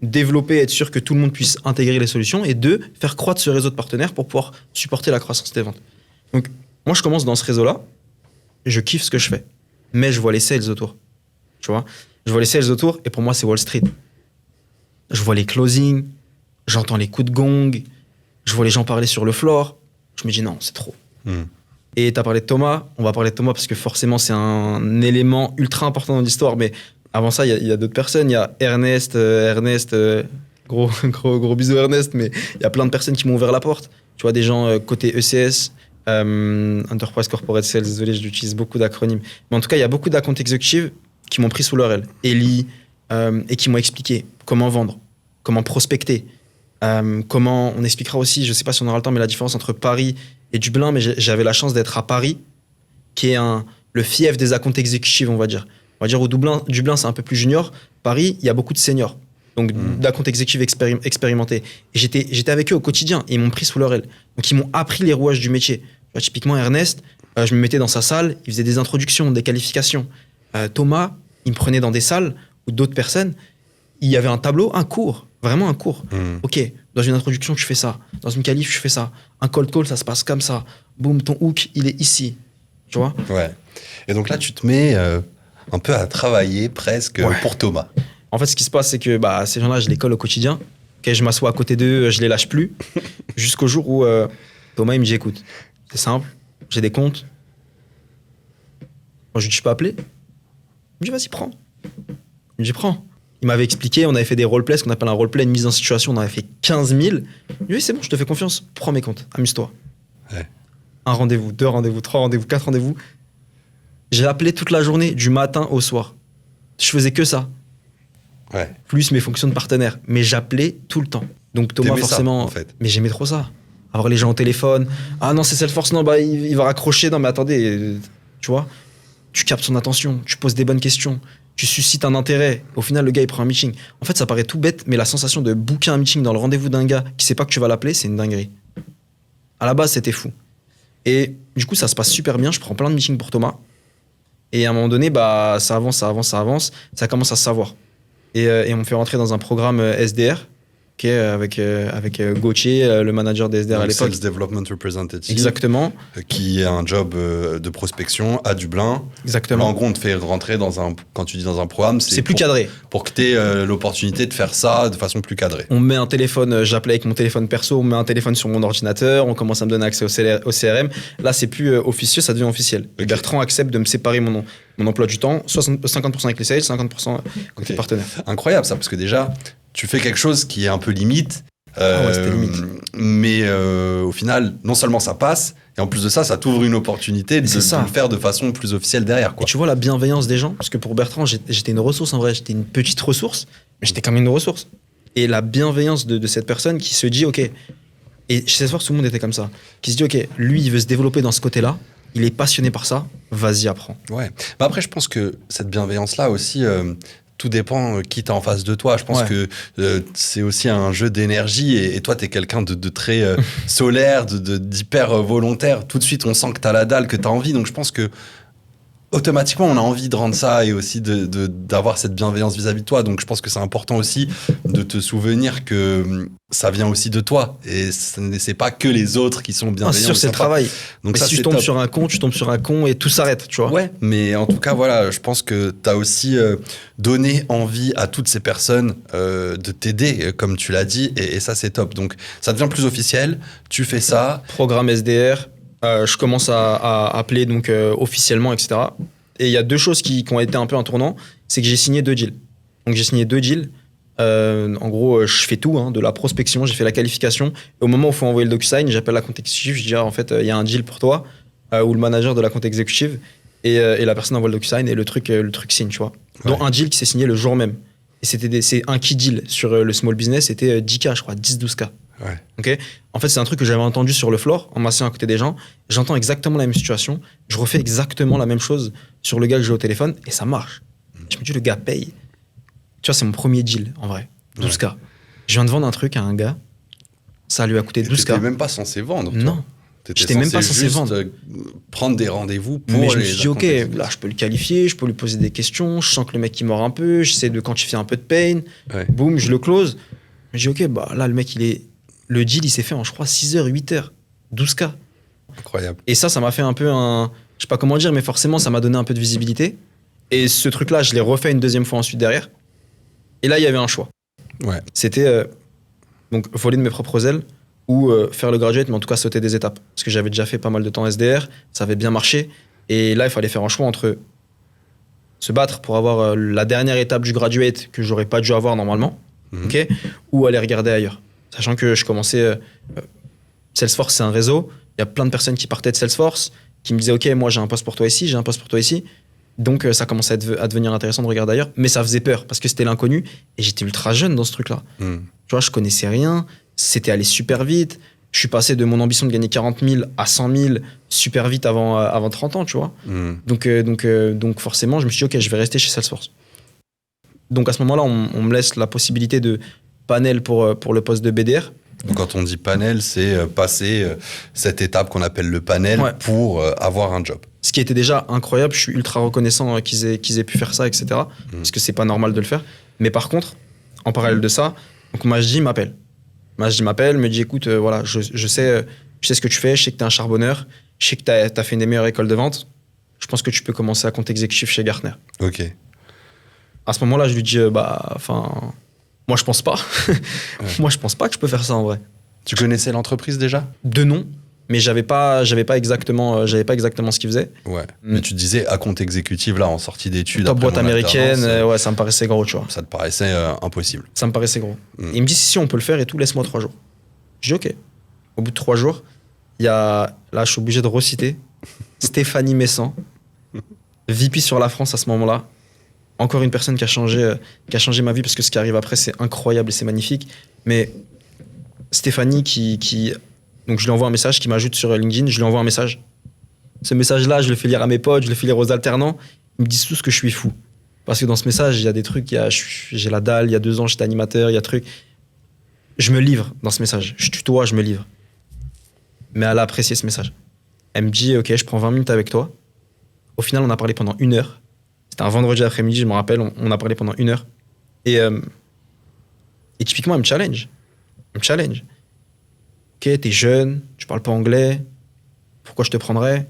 Speaker 1: développer, être sûr que tout le monde puisse intégrer les solutions, et deux, faire croître ce réseau de partenaires pour pouvoir supporter la croissance des ventes. Donc moi, je commence dans ce réseau-là, je kiffe ce que je fais, mais je vois les sales autour. Tu vois, je vois les sales autour, et pour moi, c'est Wall Street. Je vois les closings, j'entends les coups de gong, je vois les gens parler sur le floor. Je me dis non, c'est trop. Et tu as parlé de Thomas, on va parler de Thomas parce que forcément c'est un élément ultra important dans l'histoire, mais avant ça, il y a d'autres personnes. Il y a Ernest, gros bisous Ernest, mais il y a plein de personnes qui m'ont ouvert la porte. Tu vois, des gens côté ECS, Enterprise Corporate Sales, désolé, j'utilise beaucoup d'acronymes. Mais en tout cas, il y a beaucoup d'account executives qui m'ont pris sous leur aile. Eli, et qui m'ont expliqué comment vendre, comment prospecter, comment on expliquera aussi, je ne sais pas si on aura le temps, mais la différence entre Paris et Dublin, mais j'avais la chance d'être à Paris, qui est le fief des account executives, on va dire. On va dire au Dublin, c'est un peu plus junior. Paris, il y a beaucoup de seniors, donc d'account executives expérimentés. Et j'étais avec eux au quotidien, et ils m'ont pris sous leur aile. Donc ils m'ont appris les rouages du métier. Tu vois, typiquement Ernest, je me mettais dans sa salle, il faisait des introductions, des qualifications. Thomas, il me prenait dans des salles ou d'autres personnes, il y avait un tableau, un cours, vraiment un cours. Ok, dans une introduction, tu fais ça. Dans une qualif, tu fais ça. Un cold call, ça se passe comme ça. Boum, ton hook, il est ici. Tu vois ?
Speaker 2: Ouais. Et donc là, tu te mets un peu à travailler presque pour Thomas.
Speaker 1: En fait, ce qui se passe, c'est que ces gens-là, je les colle au quotidien. Okay, je m'assois à côté d'eux, je les lâche plus. Jusqu'au jour où Thomas, il me dit, écoute, c'est simple, j'ai des comptes. Moi, je lui dis, je peux appeler ? Il me dit, vas-y, prends. Il me dit, prends. Il m'avait expliqué, on avait fait des roleplays, ce qu'on appelle un roleplay, une mise en situation, on avait fait 15 000. Il me dit, c'est bon, je te fais confiance, prends mes comptes, amuse-toi.
Speaker 2: Ouais.
Speaker 1: 1 rendez-vous, 2 rendez-vous, 3 rendez-vous, 4 rendez-vous. J'ai appelé toute la journée, du matin au soir. Je faisais que ça.
Speaker 2: Ouais.
Speaker 1: Plus mes fonctions de partenaire. Mais j'appelais tout le temps. Donc Thomas, forcément.
Speaker 2: Ça, en fait.
Speaker 1: Mais j'aimais trop ça. Avoir les gens au téléphone. Ah non, c'est Salesforce, non, il va raccrocher. Non, mais attendez, tu vois, tu captes son attention, tu poses des bonnes questions. Tu suscites un intérêt. Au final, le gars, il prend un meeting. En fait, ça paraît tout bête, mais la sensation de booker un meeting dans le rendez-vous d'un gars qui sait pas que tu vas l'appeler, c'est une dinguerie. À la base, c'était fou. Et du coup, ça se passe super bien. Je prends plein de meetings pour Thomas. Et à un moment donné, ça avance. Ça commence à se savoir. Et on me fait rentrer dans un programme SDR, avec Gauthier, le manager des SDR à l'époque.
Speaker 2: Sales Development Representative.
Speaker 1: Exactement.
Speaker 2: Qui est un job de prospection à Dublin.
Speaker 1: Exactement.
Speaker 2: Là, en gros, on te fait rentrer quand tu dis dans un programme,
Speaker 1: c'est plus cadré.
Speaker 2: Pour que tu aies l'opportunité de faire ça de façon plus cadrée.
Speaker 1: On met un téléphone, j'appelais avec mon téléphone perso, on met un téléphone sur mon ordinateur, on commence à me donner accès au CRM. Là, c'est plus officieux, ça devient officiel. Okay. Bertrand accepte de me séparer mon emploi du temps, 50% avec les sales, 50% côté partenaire.
Speaker 2: Incroyable ça, parce que déjà, tu fais quelque chose qui est un peu limite.
Speaker 1: C'était limite.
Speaker 2: Mais au final, non seulement ça passe, et en plus de ça, ça t'ouvre une opportunité de le faire de façon plus officielle derrière. Quoi.
Speaker 1: Et tu vois la bienveillance des gens, parce que pour Bertrand, j'étais une ressource en vrai, j'étais une petite ressource, mais j'étais quand même une ressource. Et la bienveillance de cette personne qui se dit, ok, et chez Salesforce, tout le monde était comme ça, qui se dit, ok, lui, il veut se développer dans ce côté-là, il est passionné par ça, vas-y, apprends.
Speaker 2: Ouais. Après, je pense que cette bienveillance-là aussi... tout dépend qui t'as en face de toi. Je pense que c'est aussi un jeu d'énergie et toi, t'es quelqu'un de très solaire, d'hyper volontaire. Tout de suite, on sent que t'as la dalle, que t'as envie. Donc, je pense que automatiquement, on a envie de rendre ça et aussi d'avoir cette bienveillance vis-à-vis de toi. Donc, je pense que c'est important aussi de te souvenir que ça vient aussi de toi. Et c'est pas que les autres qui sont bienveillants.
Speaker 1: C'est sûr, c'est le travail.
Speaker 2: Donc,
Speaker 1: ça, si tu tombes sur un con, tu tombes sur un con et tout s'arrête, tu vois.
Speaker 2: Ouais, mais en tout cas, voilà, je pense que t'as aussi donné envie à toutes ces personnes de t'aider, comme tu l'as dit. Et ça, c'est top. Donc, ça devient plus officiel. Tu fais ça.
Speaker 1: Programme SDR. Je commence à appeler donc, officiellement, etc. Et il y a 2 choses qui ont été un peu un tournant, c'est que j'ai signé 2 deals. Donc j'ai signé 2 deals. En gros, je fais tout, de la prospection, j'ai fait la qualification. Et au moment où il faut envoyer le DocuSign, j'appelle la compte exécutive, je dis en fait, il y a un deal pour toi, ou le manager de la compte exécutive, et la personne envoie le DocuSign et le truc signe, tu vois. Ouais. Dont un deal qui s'est signé le jour même. Et c'est un key deal sur le small business, c'était 10K, je crois, 10-12K.
Speaker 2: Ouais.
Speaker 1: Okay, en fait, c'est un truc que j'avais entendu sur le floor en m'asseyant à côté des gens. J'entends exactement la même situation. Je refais exactement la même chose sur le gars que j'ai au téléphone et ça marche. Je me dis, le gars paye. Tu vois, c'est mon premier deal, en vrai. 12K. Je viens de vendre un truc à un gars. Ça lui a coûté 12K.
Speaker 2: T'étais même pas censé vendre, toi.
Speaker 1: Non. J'étais même pas censé
Speaker 2: juste,
Speaker 1: vendre.
Speaker 2: Prendre des rendez-vous pour
Speaker 1: Mais je me
Speaker 2: les
Speaker 1: suis dit, ok,
Speaker 2: accomptes
Speaker 1: là, je peux le qualifier, je peux lui poser des questions, je sens que le mec, il mord un peu, j'essaie de quantifier un peu de pain.
Speaker 2: Ouais.
Speaker 1: Boum, je le close. Je me dis, ok, bah là, le mec, le deal, il s'est fait en, je crois, 6 heures, 8 heures. 12K.
Speaker 2: Incroyable.
Speaker 1: Et ça m'a fait un peu un... Je sais pas comment dire, mais forcément, ça m'a donné un peu de visibilité. Et ce truc-là, je l'ai refait une deuxième fois ensuite derrière. Et là, il y avait un choix.
Speaker 2: Ouais.
Speaker 1: C'était donc voler de mes propres ailes ou faire le graduate, mais en tout cas sauter des étapes. Parce que j'avais déjà fait pas mal de temps SDR, ça avait bien marché. Et là, il fallait faire un choix entre se battre pour avoir la dernière étape du graduate que j'aurais pas dû avoir normalement, ok, ou aller regarder ailleurs. Sachant que je commençais... Salesforce, c'est un réseau. Il y a plein de personnes qui partaient de Salesforce, qui me disaient, ok, moi j'ai un poste pour toi ici, j'ai un poste pour toi ici. Donc ça commençait à devenir intéressant de regarder ailleurs. Mais ça faisait peur, parce que c'était l'inconnu. Et j'étais ultra jeune dans ce truc-là. Tu vois, je connaissais rien. C'était allé super vite. Je suis passé de mon ambition de gagner 40 000 à 100 000 super vite avant 30 ans, tu vois. Donc forcément, je me suis dit, ok, je vais rester chez Salesforce. Donc à ce moment-là, on me laisse la possibilité de panel pour le poste de BDR.
Speaker 2: Donc quand on dit panel, c'est passer cette étape qu'on appelle le panel pour avoir un job.
Speaker 1: Ce qui était déjà incroyable, je suis ultra reconnaissant qu'ils aient pu faire ça, etc. Parce que c'est pas normal de le faire. Mais par contre, en parallèle de ça, donc Majdi m'appelle. Majdi m'appelle, me dit écoute, voilà, je sais ce que tu fais, je sais que t'es un charbonneur, je sais que t'as fait une des meilleures écoles de vente, je pense que tu peux commencer à compte exécutif chez Gartner.
Speaker 2: Ok.
Speaker 1: À ce moment-là, je lui dis moi je pense pas. Moi je pense pas que je peux faire ça en vrai.
Speaker 2: Tu connaissais l'entreprise déjà ?
Speaker 1: De nom, mais j'avais pas exactement ce qu'il faisait.
Speaker 2: Ouais. Mais tu disais à compte exécutif là en sortie d'études.
Speaker 1: Top boîte américaine, ouais, ça me paraissait gros, tu vois.
Speaker 2: Ça te paraissait impossible.
Speaker 1: Ça me paraissait gros. Et il me dit si on peut le faire et tout, laisse-moi 3 jours. Je dis ok. Au bout de 3 jours, il y a, là je suis obligé de reciter, Stéphanie Messan, VP sur la France à ce moment-là. Encore une personne qui a changé ma vie, parce que ce qui arrive après, c'est incroyable et c'est magnifique. Mais Stéphanie donc je lui envoie un message, qui m'ajoute sur LinkedIn, je lui envoie un message. Ce message-là, je le fais lire à mes potes, je le fais lire aux alternants. Ils me disent tous que je suis fou. Parce que dans ce message, il y a des trucs, j'ai la dalle, il y a 2 ans, j'étais animateur, il y a trucs. Je me livre dans ce message. Je tutoie, je me livre. Mais elle a apprécié ce message. Elle me dit, ok, je prends 20 minutes avec toi. Au final, on a parlé pendant 1 heure. C'était un vendredi après-midi, je me rappelle, on a parlé pendant 1 heure. Et typiquement, elle me challenge. Ok, t'es jeune, tu parles pas anglais, pourquoi je te prendrais ?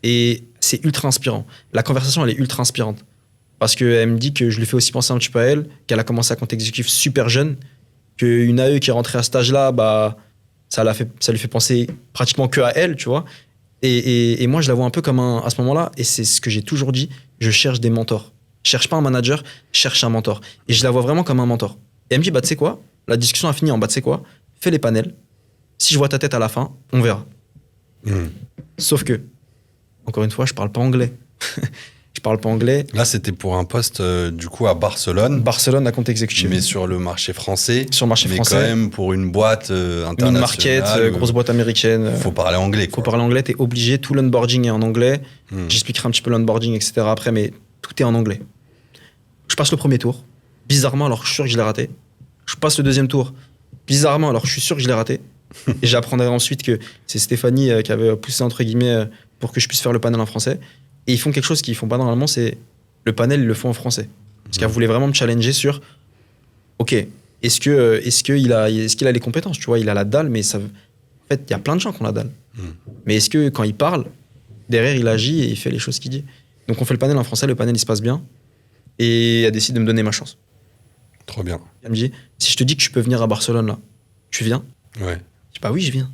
Speaker 1: Et c'est ultra inspirant. La conversation, elle est ultra inspirante. Parce qu'elle me dit que je lui fais aussi penser un petit peu à elle, qu'elle a commencé à compte exécutif super jeune, qu'une AE qui est rentrée à cet âge-là, bah, ça lui fait penser pratiquement que à elle, tu vois. Et moi, je la vois un peu comme à ce moment-là, et c'est ce que j'ai toujours dit, je cherche des mentors. Je cherche pas un manager, je cherche un mentor. Et je la vois vraiment comme un mentor. Et elle me dit, bah, tu sais quoi, la discussion a fini en bas, tu sais quoi, fais les panels. Si je vois ta tête à la fin, on verra. Sauf que, encore une fois, je parle pas anglais. Je parle pas anglais.
Speaker 2: Là, c'était pour un poste, du coup, à Barcelone.
Speaker 1: Barcelone à compte exécutif.
Speaker 2: Mais sur le marché français.
Speaker 1: Sur le marché français.
Speaker 2: Mais quand même pour une boîte internationale.
Speaker 1: Une market, grosse boîte américaine.
Speaker 2: Faut parler anglais, quoi.
Speaker 1: Faut parler anglais, t'es obligé. Tout l'onboarding est en anglais. J'expliquerai un petit peu l'onboarding, etc. après, mais tout est en anglais. Je passe le premier tour. Bizarrement, alors que je suis sûr que je l'ai raté. Je passe le deuxième tour. Bizarrement, alors que je suis sûr que je l'ai raté. Et j'apprendrai ensuite que c'est Stéphanie qui avait poussé, entre guillemets, pour que je puisse faire le panel en français. Et ils font quelque chose qu'ils font pas normalement, c'est le panel, ils le font en français. Parce qu'elle voulait vraiment me challenger sur, ok, est-ce qu'il a les compétences, tu vois, il a la dalle, mais ça, en fait, il y a plein de gens qui ont la dalle. Mais est-ce que quand il parle, derrière, il agit et il fait les choses qu'il dit. Donc on fait le panel en français, le panel il se passe bien, et elle décide de me donner ma chance.
Speaker 2: Trop bien.
Speaker 1: Elle me dit, si je te dis que tu peux venir à Barcelone là, tu viens ?
Speaker 2: Ouais.
Speaker 1: Je dis, bah oui, je viens.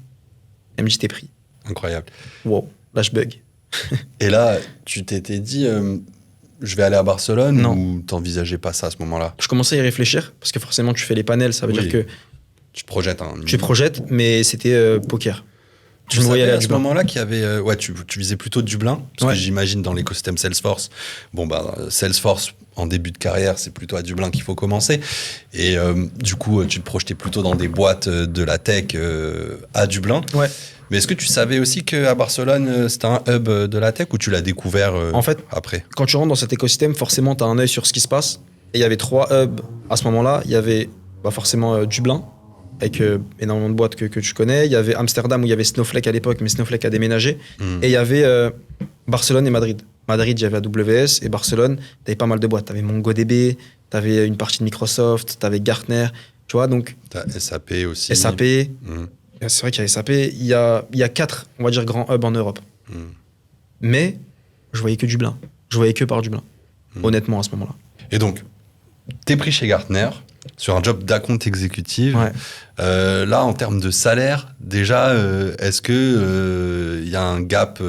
Speaker 1: Elle me dit, t'es pris.
Speaker 2: Incroyable.
Speaker 1: Wow, là je bug.
Speaker 2: Et là, tu t'étais dit, je vais aller à Barcelone,
Speaker 1: non.
Speaker 2: ou t'envisageais pas ça à ce moment-là ?
Speaker 1: Je commençais à y réfléchir, parce que forcément, tu fais les panels, ça veut dire que...
Speaker 2: Tu te projettes.
Speaker 1: Tu te projettes, mais c'était poker.
Speaker 2: Tu me voyais à ce moment-là qu'il y avait... tu visais plutôt Dublin, parce que j'imagine dans l'écosystème Salesforce, Salesforce, en début de carrière, c'est plutôt à Dublin qu'il faut commencer. Et du coup, tu te projetais plutôt dans des boîtes de la tech à Dublin.
Speaker 1: Ouais.
Speaker 2: Mais est-ce que tu savais aussi qu'à Barcelone, c'était un hub de la tech, ou tu l'as découvert
Speaker 1: en fait,
Speaker 2: après ?
Speaker 1: Quand tu rentres dans cet écosystème, forcément, tu as un œil sur ce qui se passe. Et il y avait 3 hubs à ce moment-là. Il y avait forcément Dublin, avec énormément de boîtes que tu connais. Il y avait Amsterdam où il y avait Snowflake à l'époque, mais Snowflake a déménagé. Et il y avait Barcelone et Madrid. Madrid, il y avait AWS, et Barcelone, tu avais pas mal de boîtes. Tu avais MongoDB, tu avais une partie de Microsoft, tu avais Gartner, tu vois, donc...
Speaker 2: T'as SAP aussi.
Speaker 1: SAP, c'est vrai qu'il y a SAP. Il y a 4, on va dire, grands hubs en Europe. Mais je voyais que Dublin. Je voyais que par Dublin, honnêtement, à ce moment-là.
Speaker 2: Et donc, t'es pris chez Gartner sur un job d'account exécutive.
Speaker 1: Ouais.
Speaker 2: Là, en termes de salaire, déjà, est-ce que y a un gap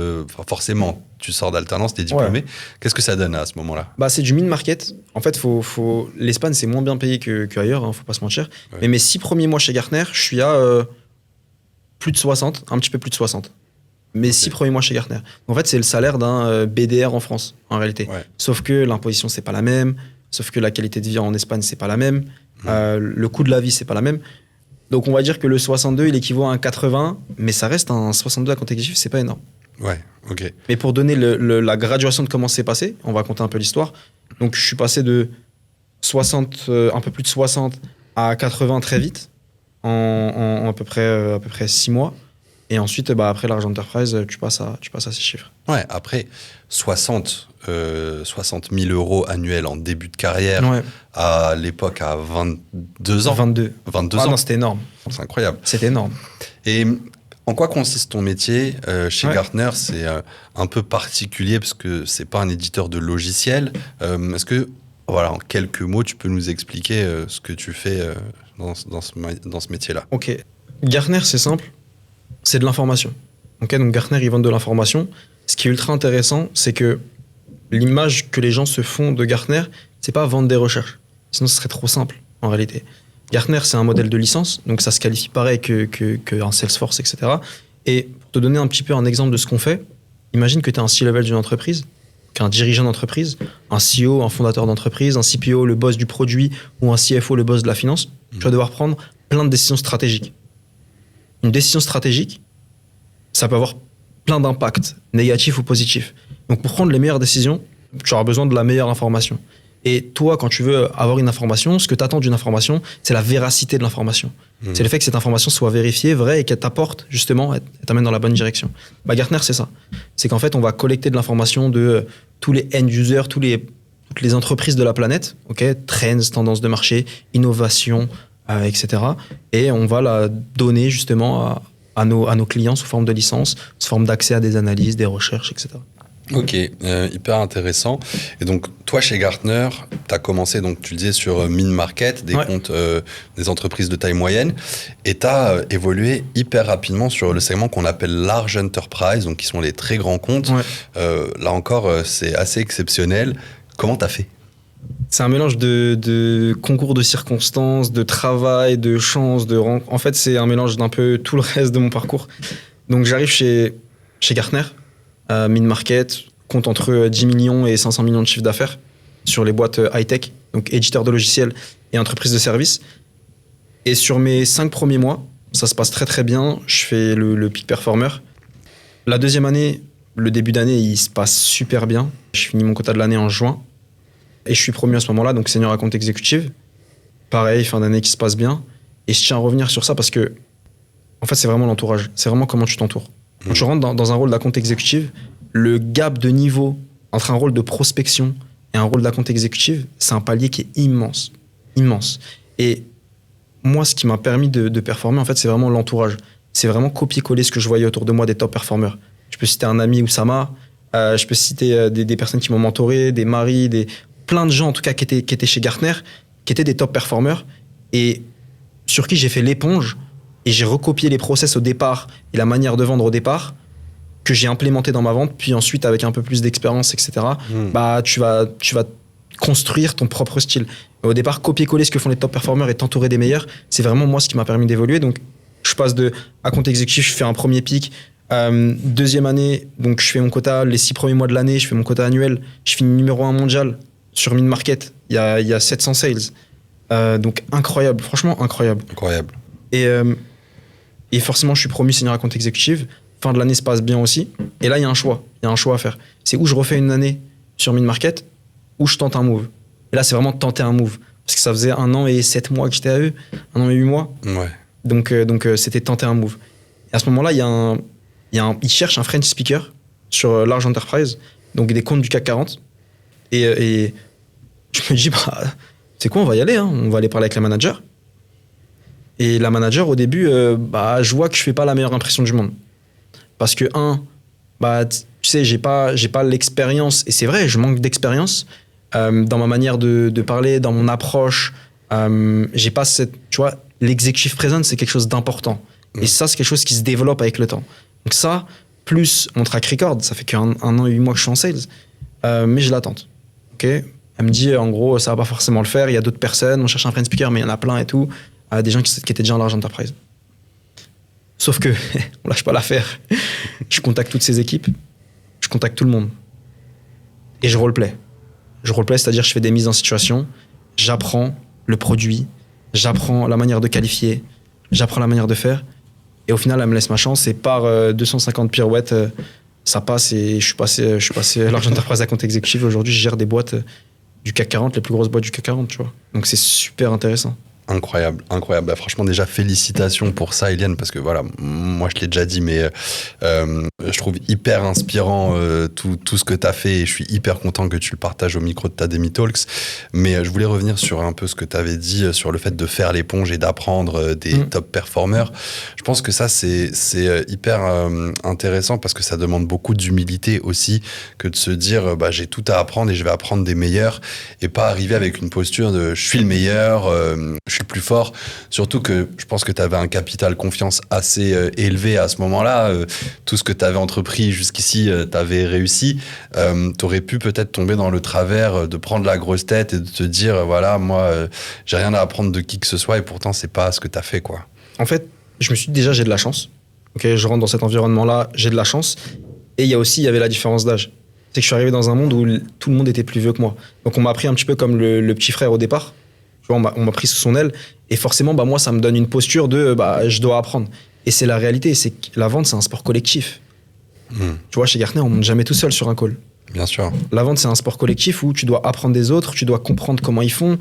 Speaker 2: forcément, tu sors d'alternance, t'es diplômé. Ouais. Qu'est-ce que ça donne à ce moment-là?
Speaker 1: C'est du mid-market. En fait, l'Espagne, c'est moins bien payé qu'ailleurs, hein, faut pas se mentir. Ouais. Mais mes 6 premiers mois chez Gartner, je suis à plus de 60, un petit peu plus de 60. Mes 6 premiers mois chez Gartner. En fait, c'est le salaire d'un BDR en France, en réalité. Ouais. Sauf que l'imposition, c'est pas la même. Sauf que la qualité de vie en Espagne, c'est pas la même. Le coût de la vie, c'est pas la même. Donc, on va dire que le 62, il équivaut à un 80, mais ça reste un 62 à compte exécutif, c'est pas énorme.
Speaker 2: Ouais, ok.
Speaker 1: Mais pour donner la graduation de comment c'est passé, on va raconter un peu l'histoire. Donc, je suis passé de 60, un peu plus de 60 à 80 très vite, en à peu près 6 mois. Et ensuite, après l'argent enterprise, tu passes à ces chiffres.
Speaker 2: Ouais, après 60 000 euros annuels en début de carrière, ouais. À l'époque à 22 ans.
Speaker 1: 22 ans. Non, c'était énorme.
Speaker 2: C'est incroyable.
Speaker 1: C'était énorme.
Speaker 2: Et en quoi consiste ton métier chez Gartner? C'est un peu particulier parce que c'est pas un éditeur de logiciels. Est-ce que, voilà, en quelques mots, tu peux nous expliquer ce que tu fais dans ce métier-là?
Speaker 1: Ok. Gartner, c'est simple. C'est de l'information. Okay, donc Gartner, ils vendent de l'information. Ce qui est ultra intéressant, c'est que l'image que les gens se font de Gartner, c'est pas vendre des recherches. Sinon, ce serait trop simple, en réalité. Gartner, c'est un modèle de licence, donc ça se qualifie pareil qu'un Salesforce, etc. Et pour te donner un petit peu un exemple de ce qu'on fait, imagine que tu es un C-level d'une entreprise, qu'un dirigeant d'entreprise, un CEO, un fondateur d'entreprise, un CPO, le boss du produit, ou un CFO, le boss de la finance. Tu vas devoir prendre plein de décisions stratégiques. Une décision stratégique, ça peut avoir plein d'impacts, négatifs ou positifs. Donc pour prendre les meilleures décisions, tu auras besoin de la meilleure information. Et toi, quand tu veux avoir une information, ce que tu attends d'une information, c'est la véracité de l'information. C'est le fait que cette information soit vérifiée, vraie, et qu'elle t'apporte justement, elle t'amène dans la bonne direction. Gartner, c'est ça. C'est qu'en fait, on va collecter de l'information de tous les end-users, toutes les entreprises de la planète, trends, tendances de marché, innovation, etc. Et on va la donner justement à nos clients sous forme de licence, sous forme d'accès à des analyses, des recherches, etc.
Speaker 2: Ok, hyper intéressant. Et donc, toi, chez Gartner, tu as commencé, donc, tu le disais, sur mid-market, des comptes des entreprises de taille moyenne, et tu as évolué hyper rapidement sur le segment qu'on appelle large enterprise, donc qui sont les très grands comptes. Là encore, c'est assez exceptionnel. Comment tu as fait ?
Speaker 1: C'est un mélange de concours de circonstances, de travail, de chance, de rencontres. En fait, c'est un mélange d'un peu tout le reste de mon parcours. Donc, j'arrive chez Gartner, mid-market, compte entre 10 millions et 500 millions de chiffre d'affaires sur les boîtes high-tech, donc éditeurs de logiciels et entreprises de services. Et sur mes 5 premiers mois, ça se passe très très bien. Je fais le peak performer. La deuxième année, le début d'année, il se passe super bien. Je finis mon quota de l'année en juin. Et je suis promu à ce moment-là, donc senior account executive. Pareil, fin d'année qui se passe bien. Et je tiens à revenir sur ça parce que, en fait, c'est vraiment l'entourage. C'est vraiment comment tu t'entoures. Quand tu rentres dans un rôle d'account executive, le gap de niveau entre un rôle de prospection et un rôle d'account executive, c'est un palier qui est immense. Immense. Et moi, ce qui m'a permis de performer, en fait, c'est vraiment l'entourage. C'est vraiment copier-coller ce que je voyais autour de moi des top performers. Je peux citer un ami, Oussama. Je peux citer des personnes qui m'ont mentoré, des maris, plein de gens en tout cas qui étaient chez Gartner, qui étaient des top performers et sur qui j'ai fait l'éponge et j'ai recopié les process au départ et la manière de vendre au départ que j'ai implémenté dans ma vente, puis ensuite avec un peu plus d'expérience, etc. Tu vas construire ton propre style. Mais au départ, copier-coller ce que font les top performers et t'entourer des meilleurs, c'est vraiment moi ce qui m'a permis d'évoluer. Donc je passe de account executive, je fais un premier pic. Deuxième année, donc je fais mon quota, les 6 premiers mois de l'année, je fais mon quota annuel, je finis numéro 1 mondial. Sur mid-market, il y a 700 sales. Donc incroyable, franchement incroyable.
Speaker 2: Incroyable.
Speaker 1: Et forcément, je suis promu senior account executive. Fin de l'année se passe bien aussi. Et là, il y a un choix. Il y a un choix à faire. C'est où je refais une année sur mid-market, ou je tente un move. Et là, c'est vraiment tenter un move. Parce que ça faisait 1 an et 7 mois que j'étais à eux, 1 an et 8 mois.
Speaker 2: Ouais.
Speaker 1: Donc c'était tenter un move. Et à ce moment-là, ils cherchent un French speaker sur Large Enterprise, donc des comptes du CAC 40. Et je me dis, c'est quoi, on va y aller, hein, on va aller parler avec la manager. Et la manager, au début, je vois que je fais pas la meilleure impression du monde. Parce que, tu sais, j'ai pas l'expérience, et c'est vrai, je manque d'expérience dans ma manière de parler, dans mon approche. J'ai pas cette, tu vois, l'executive presence, c'est quelque chose d'important. Et ça, c'est quelque chose qui se développe avec le temps. Donc ça, plus mon track record, ça fait qu'un an et 8 mois que je suis en sales, mais je l'attente. Ok. Elle me dit, en gros, ça va pas forcément le faire, il y a d'autres personnes, on cherche un French speaker, mais il y en a plein et tout. Des gens qui étaient déjà en large enterprise. Sauf que, on lâche pas l'affaire. Je contacte toutes ces équipes, je contacte tout le monde. Et je roleplay. Je roleplay, c'est-à-dire je fais des mises en situation, j'apprends le produit, j'apprends la manière de qualifier, j'apprends la manière de faire. Et au final, elle me laisse ma chance et par 250 pirouettes, ça passe et je suis passé large enterprise à compte exécutif. Aujourd'hui, je gère des boîtes du CAC 40, les plus grosses boîtes du CAC 40, tu vois. Donc c'est super intéressant.
Speaker 2: Incroyable, incroyable. Bah, franchement, déjà, félicitations pour ça, Eliane, parce que voilà, moi, je l'ai déjà dit, mais je trouve hyper inspirant tout ce que tu as fait et je suis hyper content que tu le partages au micro de Tademi Talks. Mais je voulais revenir sur un peu ce que tu avais dit sur le fait de faire l'éponge et d'apprendre des top performers. Je pense que ça, c'est hyper intéressant parce que ça demande beaucoup d'humilité aussi que de se dire, j'ai tout à apprendre et je vais apprendre des meilleurs et pas arriver avec une posture de je suis le meilleur, je suis le plus fort, surtout que je pense que tu avais un capital confiance assez élevé à ce moment-là. Tout ce que tu avais entrepris jusqu'ici, tu avais réussi. Tu aurais pu peut-être tomber dans le travers de prendre la grosse tête et de te dire, voilà, moi, j'ai rien à apprendre de qui que ce soit et pourtant, c'est pas ce que tu as fait, quoi.
Speaker 1: En fait, je me suis dit déjà, j'ai de la chance. Okay, je rentre dans cet environnement-là, j'ai de la chance. Et il y avait la différence d'âge. C'est que je suis arrivé dans un monde où tout le monde était plus vieux que moi. Donc on m'a pris un petit peu comme le petit frère au départ. Tu vois, on m'a pris sous son aile et forcément moi ça me donne une posture de je dois apprendre et c'est la réalité, c'est que la vente c'est un sport collectif. Tu vois, chez Gartner on monte jamais tout seul sur un call.
Speaker 2: Bien sûr.
Speaker 1: La vente c'est un sport collectif où tu dois apprendre des autres, tu dois comprendre comment ils font,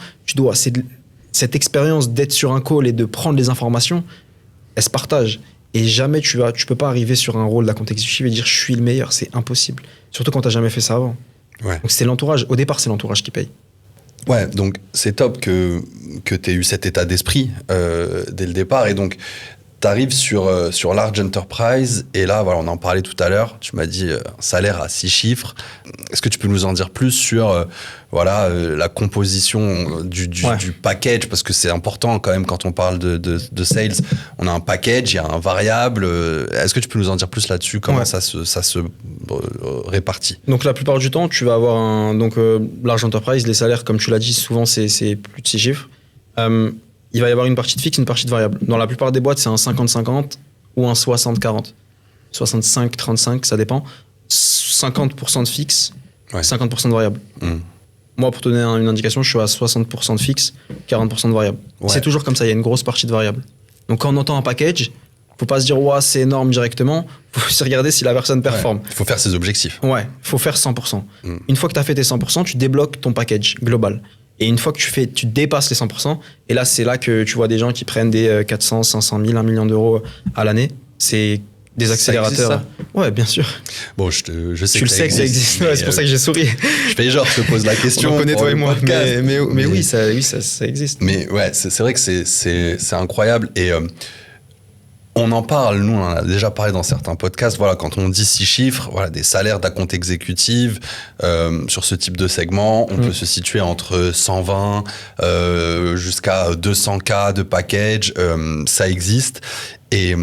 Speaker 1: cette expérience d'être sur un call et de prendre les informations, elle se partage et jamais tu peux pas arriver sur un rôle d'account exécutif et dire je suis le meilleur, c'est impossible, surtout quand t'as jamais fait ça avant.
Speaker 2: Ouais.
Speaker 1: Donc c'est l'entourage, au départ c'est l'entourage qui paye.
Speaker 2: Ouais, donc c'est top que tu aies eu cet état d'esprit dès le départ. Et donc, tu arrives sur Large Enterprise. Et là, voilà, on en parlait tout à l'heure. Tu m'as dit un salaire à 6 chiffres. Est-ce que tu peux nous en dire plus sur la composition du package? Parce que c'est important quand même quand on parle de sales. On a un package, il y a un variable. Est-ce que tu peux nous en dire plus là-dessus? Comment ça se répartit?
Speaker 1: Donc la plupart du temps, tu vas avoir Large Enterprise, les salaires, comme tu l'as dit, souvent c'est plus de 6 chiffres. Il va y avoir une partie de fixe, une partie de variable. Dans la plupart des boîtes, c'est un 50-50 ou un 60-40. 65-35, ça dépend. 50% de fixe, 50% de variable. Moi, pour te donner une indication, je suis à 60% de fixe, 40% de variable. Ouais. C'est toujours comme ça, il y a une grosse partie de variable. Donc quand on entend un package, faut pas se dire « c'est énorme directement », faut se regarder si la personne performe.
Speaker 2: Il faut faire ses objectifs.
Speaker 1: Ouais, il faut faire 100%. Une fois que tu as fait tes 100%, tu débloques ton package global. Et une fois que tu dépasses les 100%, et là, c'est là que tu vois des gens qui prennent des 400, 500 000, 1 million d'euros à l'année. C'est des accélérateurs. Ça existe, ça ? Ouais, bien sûr.
Speaker 2: Bon, je sais
Speaker 1: tu le sais que ça existe. Ouais, c'est pour ça que j'ai souri.
Speaker 2: Je fais genre, je te pose la question.
Speaker 1: On connaît toi et moi. Mais oui, ça existe.
Speaker 2: Mais ouais, c'est vrai que c'est incroyable. Et on en parle, nous, on en a déjà parlé dans certains podcasts. Voilà, quand on dit 6 chiffres, voilà, des salaires d'account exécutive sur ce type de segment, on peut se situer entre 120 jusqu'à 200K de package. Ça existe. Et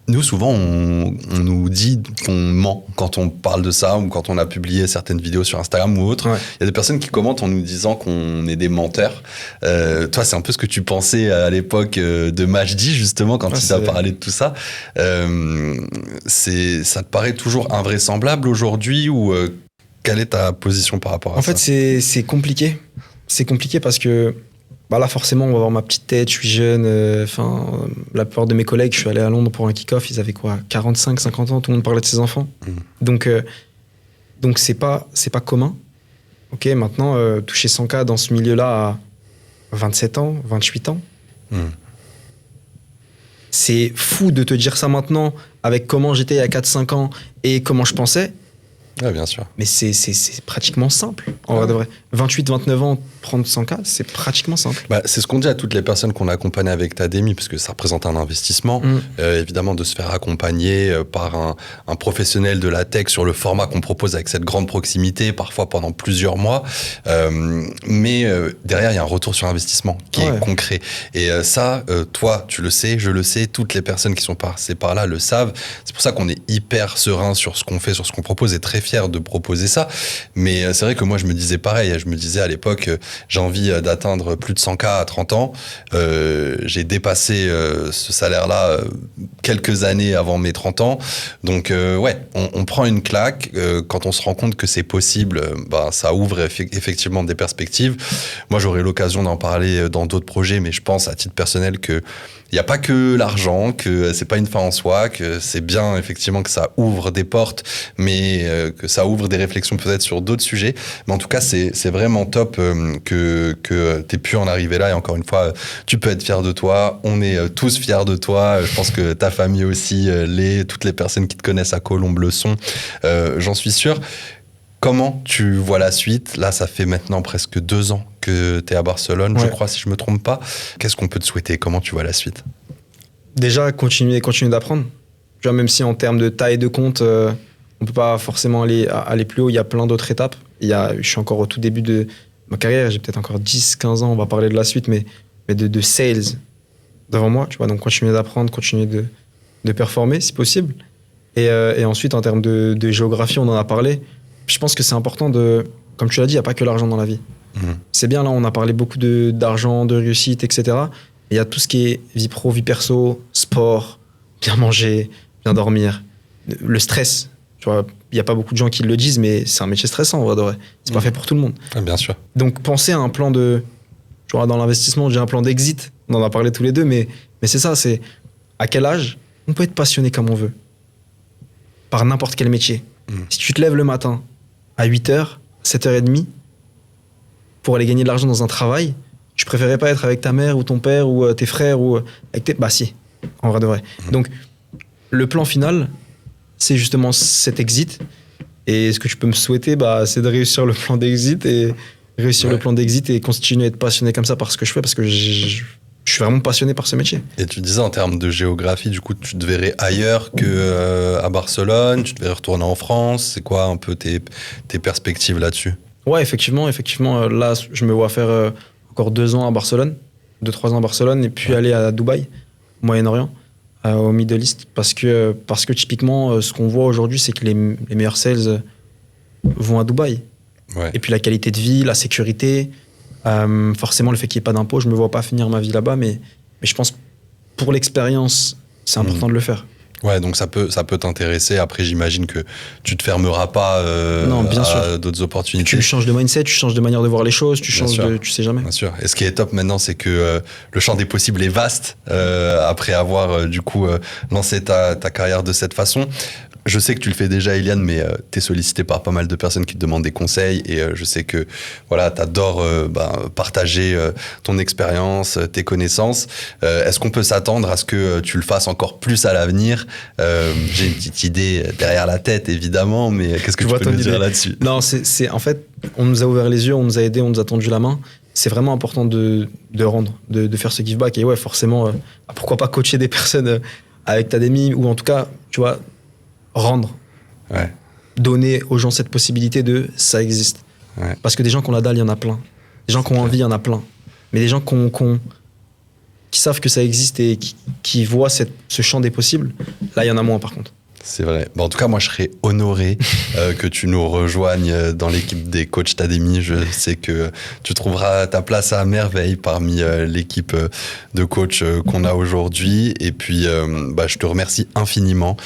Speaker 2: nous, souvent, on nous dit qu'on ment quand on parle de ça ou quand on a publié certaines vidéos sur Instagram ou autre. Il y a des personnes qui commentent en nous disant qu'on est des menteurs. Toi, c'est un peu ce que tu pensais à l'époque de Majdi, justement, quand il t'a parlé de tout ça. Ça te paraît toujours invraisemblable aujourd'hui ou quelle est ta position par rapport à ça?
Speaker 1: En fait, c'est compliqué. C'est compliqué parce que là, forcément, on va voir ma petite tête, je suis jeune. La plupart de mes collègues, je suis allé à Londres pour un kick-off, ils avaient quoi, 45, 50 ans, tout le monde parlait de ses enfants. Donc c'est pas commun. Ok, maintenant, toucher 100K dans ce milieu-là à 27 ans, 28 ans, c'est fou de te dire ça maintenant avec comment j'étais il y a 4-5 ans et comment je pensais.
Speaker 2: Ouais, bien sûr.
Speaker 1: Mais c'est pratiquement simple, en vrai de vrai. 28-29 ans, prendre 100K, c'est pratiquement simple.
Speaker 2: Bah, c'est ce qu'on dit à toutes les personnes qu'on accompagne avec Tademi, parce que ça représente un investissement. Évidemment, de se faire accompagner par un professionnel de la tech sur le format qu'on propose avec cette grande proximité, parfois pendant plusieurs mois. Mais derrière, il y a un retour sur investissement qui est concret. Et ça, toi, tu le sais, je le sais, toutes les personnes qui sont passées par là le savent. C'est pour ça qu'on est hyper serein sur ce qu'on fait, sur ce qu'on propose, et très fier de proposer ça. Mais c'est vrai que moi, je me disais pareil. Je me disais à l'époque, j'ai envie d'atteindre plus de 100K à 30 ans. J'ai dépassé ce salaire-là quelques années avant mes 30 ans. Donc, on prend une claque. Quand on se rend compte que c'est possible, ça ouvre effectivement des perspectives. Moi, j'aurai l'occasion d'en parler dans d'autres projets, mais je pense à titre personnel que il n'y a pas que l'argent, que c'est pas une fin en soi, que c'est bien effectivement que ça ouvre des portes, mais que ça ouvre des réflexions peut-être sur d'autres sujets. Mais en tout cas, c'est vraiment top que tu aies pu en arriver là. Et encore une fois, tu peux être fier de toi. On est tous fiers de toi. Je pense que ta famille aussi toutes les personnes qui te connaissent à Colombes le sont. J'en suis sûr. Comment tu vois la suite? Là, ça fait maintenant presque 2 ans que tu es à Barcelone, je crois, si je me trompe pas. Qu'est-ce qu'on peut te souhaiter? Comment tu vois la suite?
Speaker 1: Déjà, continuer d'apprendre. Tu vois, même si en termes de taille de compte, on peut pas forcément aller plus haut, il y a plein d'autres étapes. Je suis encore au tout début de ma carrière, j'ai peut-être encore 10-15 ans, on va parler de la suite, mais de sales devant moi. Tu vois, donc continuer d'apprendre, continuer de performer si possible. Et ensuite, en termes de géographie, on en a parlé. Je pense que c'est important comme tu l'as dit, il n'y a pas que l'argent dans la vie. C'est bien, là, on a parlé beaucoup d'argent, de réussite, etc. Il y a tout ce qui est vie pro, vie perso, sport, bien manger, bien dormir, le stress. Tu vois, il n'y a pas beaucoup de gens qui le disent, mais c'est un métier stressant, en vrai de vrai. C'est pas fait pour tout le monde.
Speaker 2: Bien sûr.
Speaker 1: Donc, penser à un plan tu vois, dans l'investissement, j'ai un plan d'exit. On en a parlé tous les deux, mais c'est ça, c'est à quel âge on peut être passionné comme on veut, par n'importe quel métier. Si tu te lèves le matin à 8h, 7h30, pour aller gagner de l'argent dans un travail, tu préférais pas être avec ta mère ou ton père ou tes frères ou avec tes... Bah si, en vrai de vrai. Donc, le plan final, c'est justement cet exit. Et ce que tu peux me souhaiter, c'est de réussir le plan d'exit et le plan d'exit et continuer à être passionné comme ça par ce que je fais, parce que je suis vraiment passionné par ce métier.
Speaker 2: Et tu disais en termes de géographie, du coup, tu te verrais ailleurs qu'à Barcelone, tu te verrais retourner en France. C'est quoi un peu tes perspectives là-dessus? Ouais,
Speaker 1: effectivement, là, je me vois faire encore 2 ans à Barcelone, 2-3 ans à Barcelone, et puis aller à Dubaï, au Moyen-Orient, au Middle East, parce que typiquement, ce qu'on voit aujourd'hui, c'est que les meilleurs sales vont à Dubaï. Ouais. Et puis la qualité de vie, la sécurité, forcément le fait qu'il n'y ait pas d'impôts, je ne me vois pas finir ma vie là-bas, mais je pense pour l'expérience, c'est important de le faire.
Speaker 2: Ouais, donc ça peut t'intéresser. Après, j'imagine que tu te fermeras pas
Speaker 1: non, bien sûr.
Speaker 2: À d'autres opportunités.
Speaker 1: Tu changes de mindset, tu changes de manière de voir les choses, tu sais jamais.
Speaker 2: Bien sûr. Et ce qui est top maintenant, c'est que le champ des possibles est vaste après avoir du coup lancé ta carrière de cette façon. Je sais que tu le fais déjà, Iliane, mais tu es sollicité par pas mal de personnes qui te demandent des conseils, et je sais que voilà, tu adores partager ton expérience, tes connaissances. Est-ce qu'on peut s'attendre à ce que tu le fasses encore plus à l'avenir? J'ai une petite idée derrière la tête, évidemment, mais qu'est-ce que tu peux nous dire là-dessus?
Speaker 1: Non, c'est en fait, on nous a ouvert les yeux, on nous a aidés, on nous a tendu la main. C'est vraiment important de rendre, de faire ce give back. Et ouais, forcément, pourquoi pas coacher des personnes avec Tademi, ou en tout cas, tu vois, rendre, donner aux gens cette possibilité ça existe. Ouais. Parce que des gens qui ont la dalle, il y en a plein. Des gens qui ont envie, il y en a plein. Mais des gens qui savent que ça existe et qui voient ce champ des possibles, là, il y en a moins par contre.
Speaker 2: C'est vrai. Bon, en tout cas, moi, je serais honoré que tu nous rejoignes dans l'équipe des coachs Tademi. Je sais que tu trouveras ta place à merveille parmi l'équipe de coachs qu'on a aujourd'hui. Et puis, je te remercie infiniment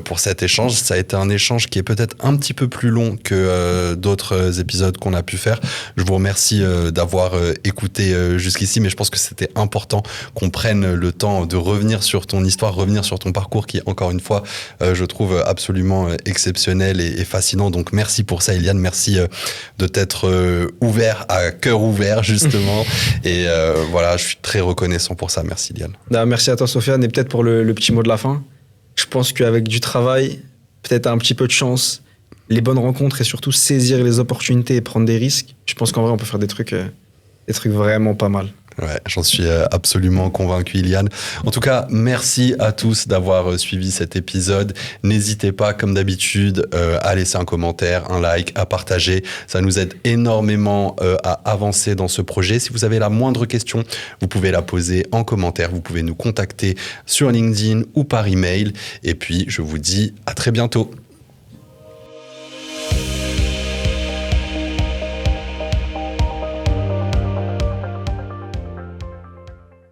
Speaker 2: pour cet échange. Ça a été un échange qui est peut-être un petit peu plus long que d'autres épisodes qu'on a pu faire. Je vous remercie d'avoir écouté jusqu'ici, mais je pense que c'était important qu'on prenne le temps de revenir sur ton histoire, revenir sur ton parcours qui, encore une fois, je je trouve absolument exceptionnel et fascinant. Donc merci pour ça, Ilian. Merci de t'être ouvert à cœur ouvert, justement. Et voilà, je suis très reconnaissant pour ça. Merci, Ilian.
Speaker 1: Merci à toi, Sofiane. Et peut-être pour le petit mot de la fin, je pense qu'avec du travail, peut-être un petit peu de chance, les bonnes rencontres et surtout saisir les opportunités et prendre des risques, je pense qu'en vrai, on peut faire des trucs vraiment pas mal.
Speaker 2: Ouais, j'en suis absolument convaincu, Ilian. En tout cas, merci à tous d'avoir suivi cet épisode. N'hésitez pas, comme d'habitude, à laisser un commentaire, un like, à partager. Ça nous aide énormément à avancer dans ce projet. Si vous avez la moindre question, vous pouvez la poser en commentaire. Vous pouvez nous contacter sur LinkedIn ou par email. Et puis, je vous dis à très bientôt.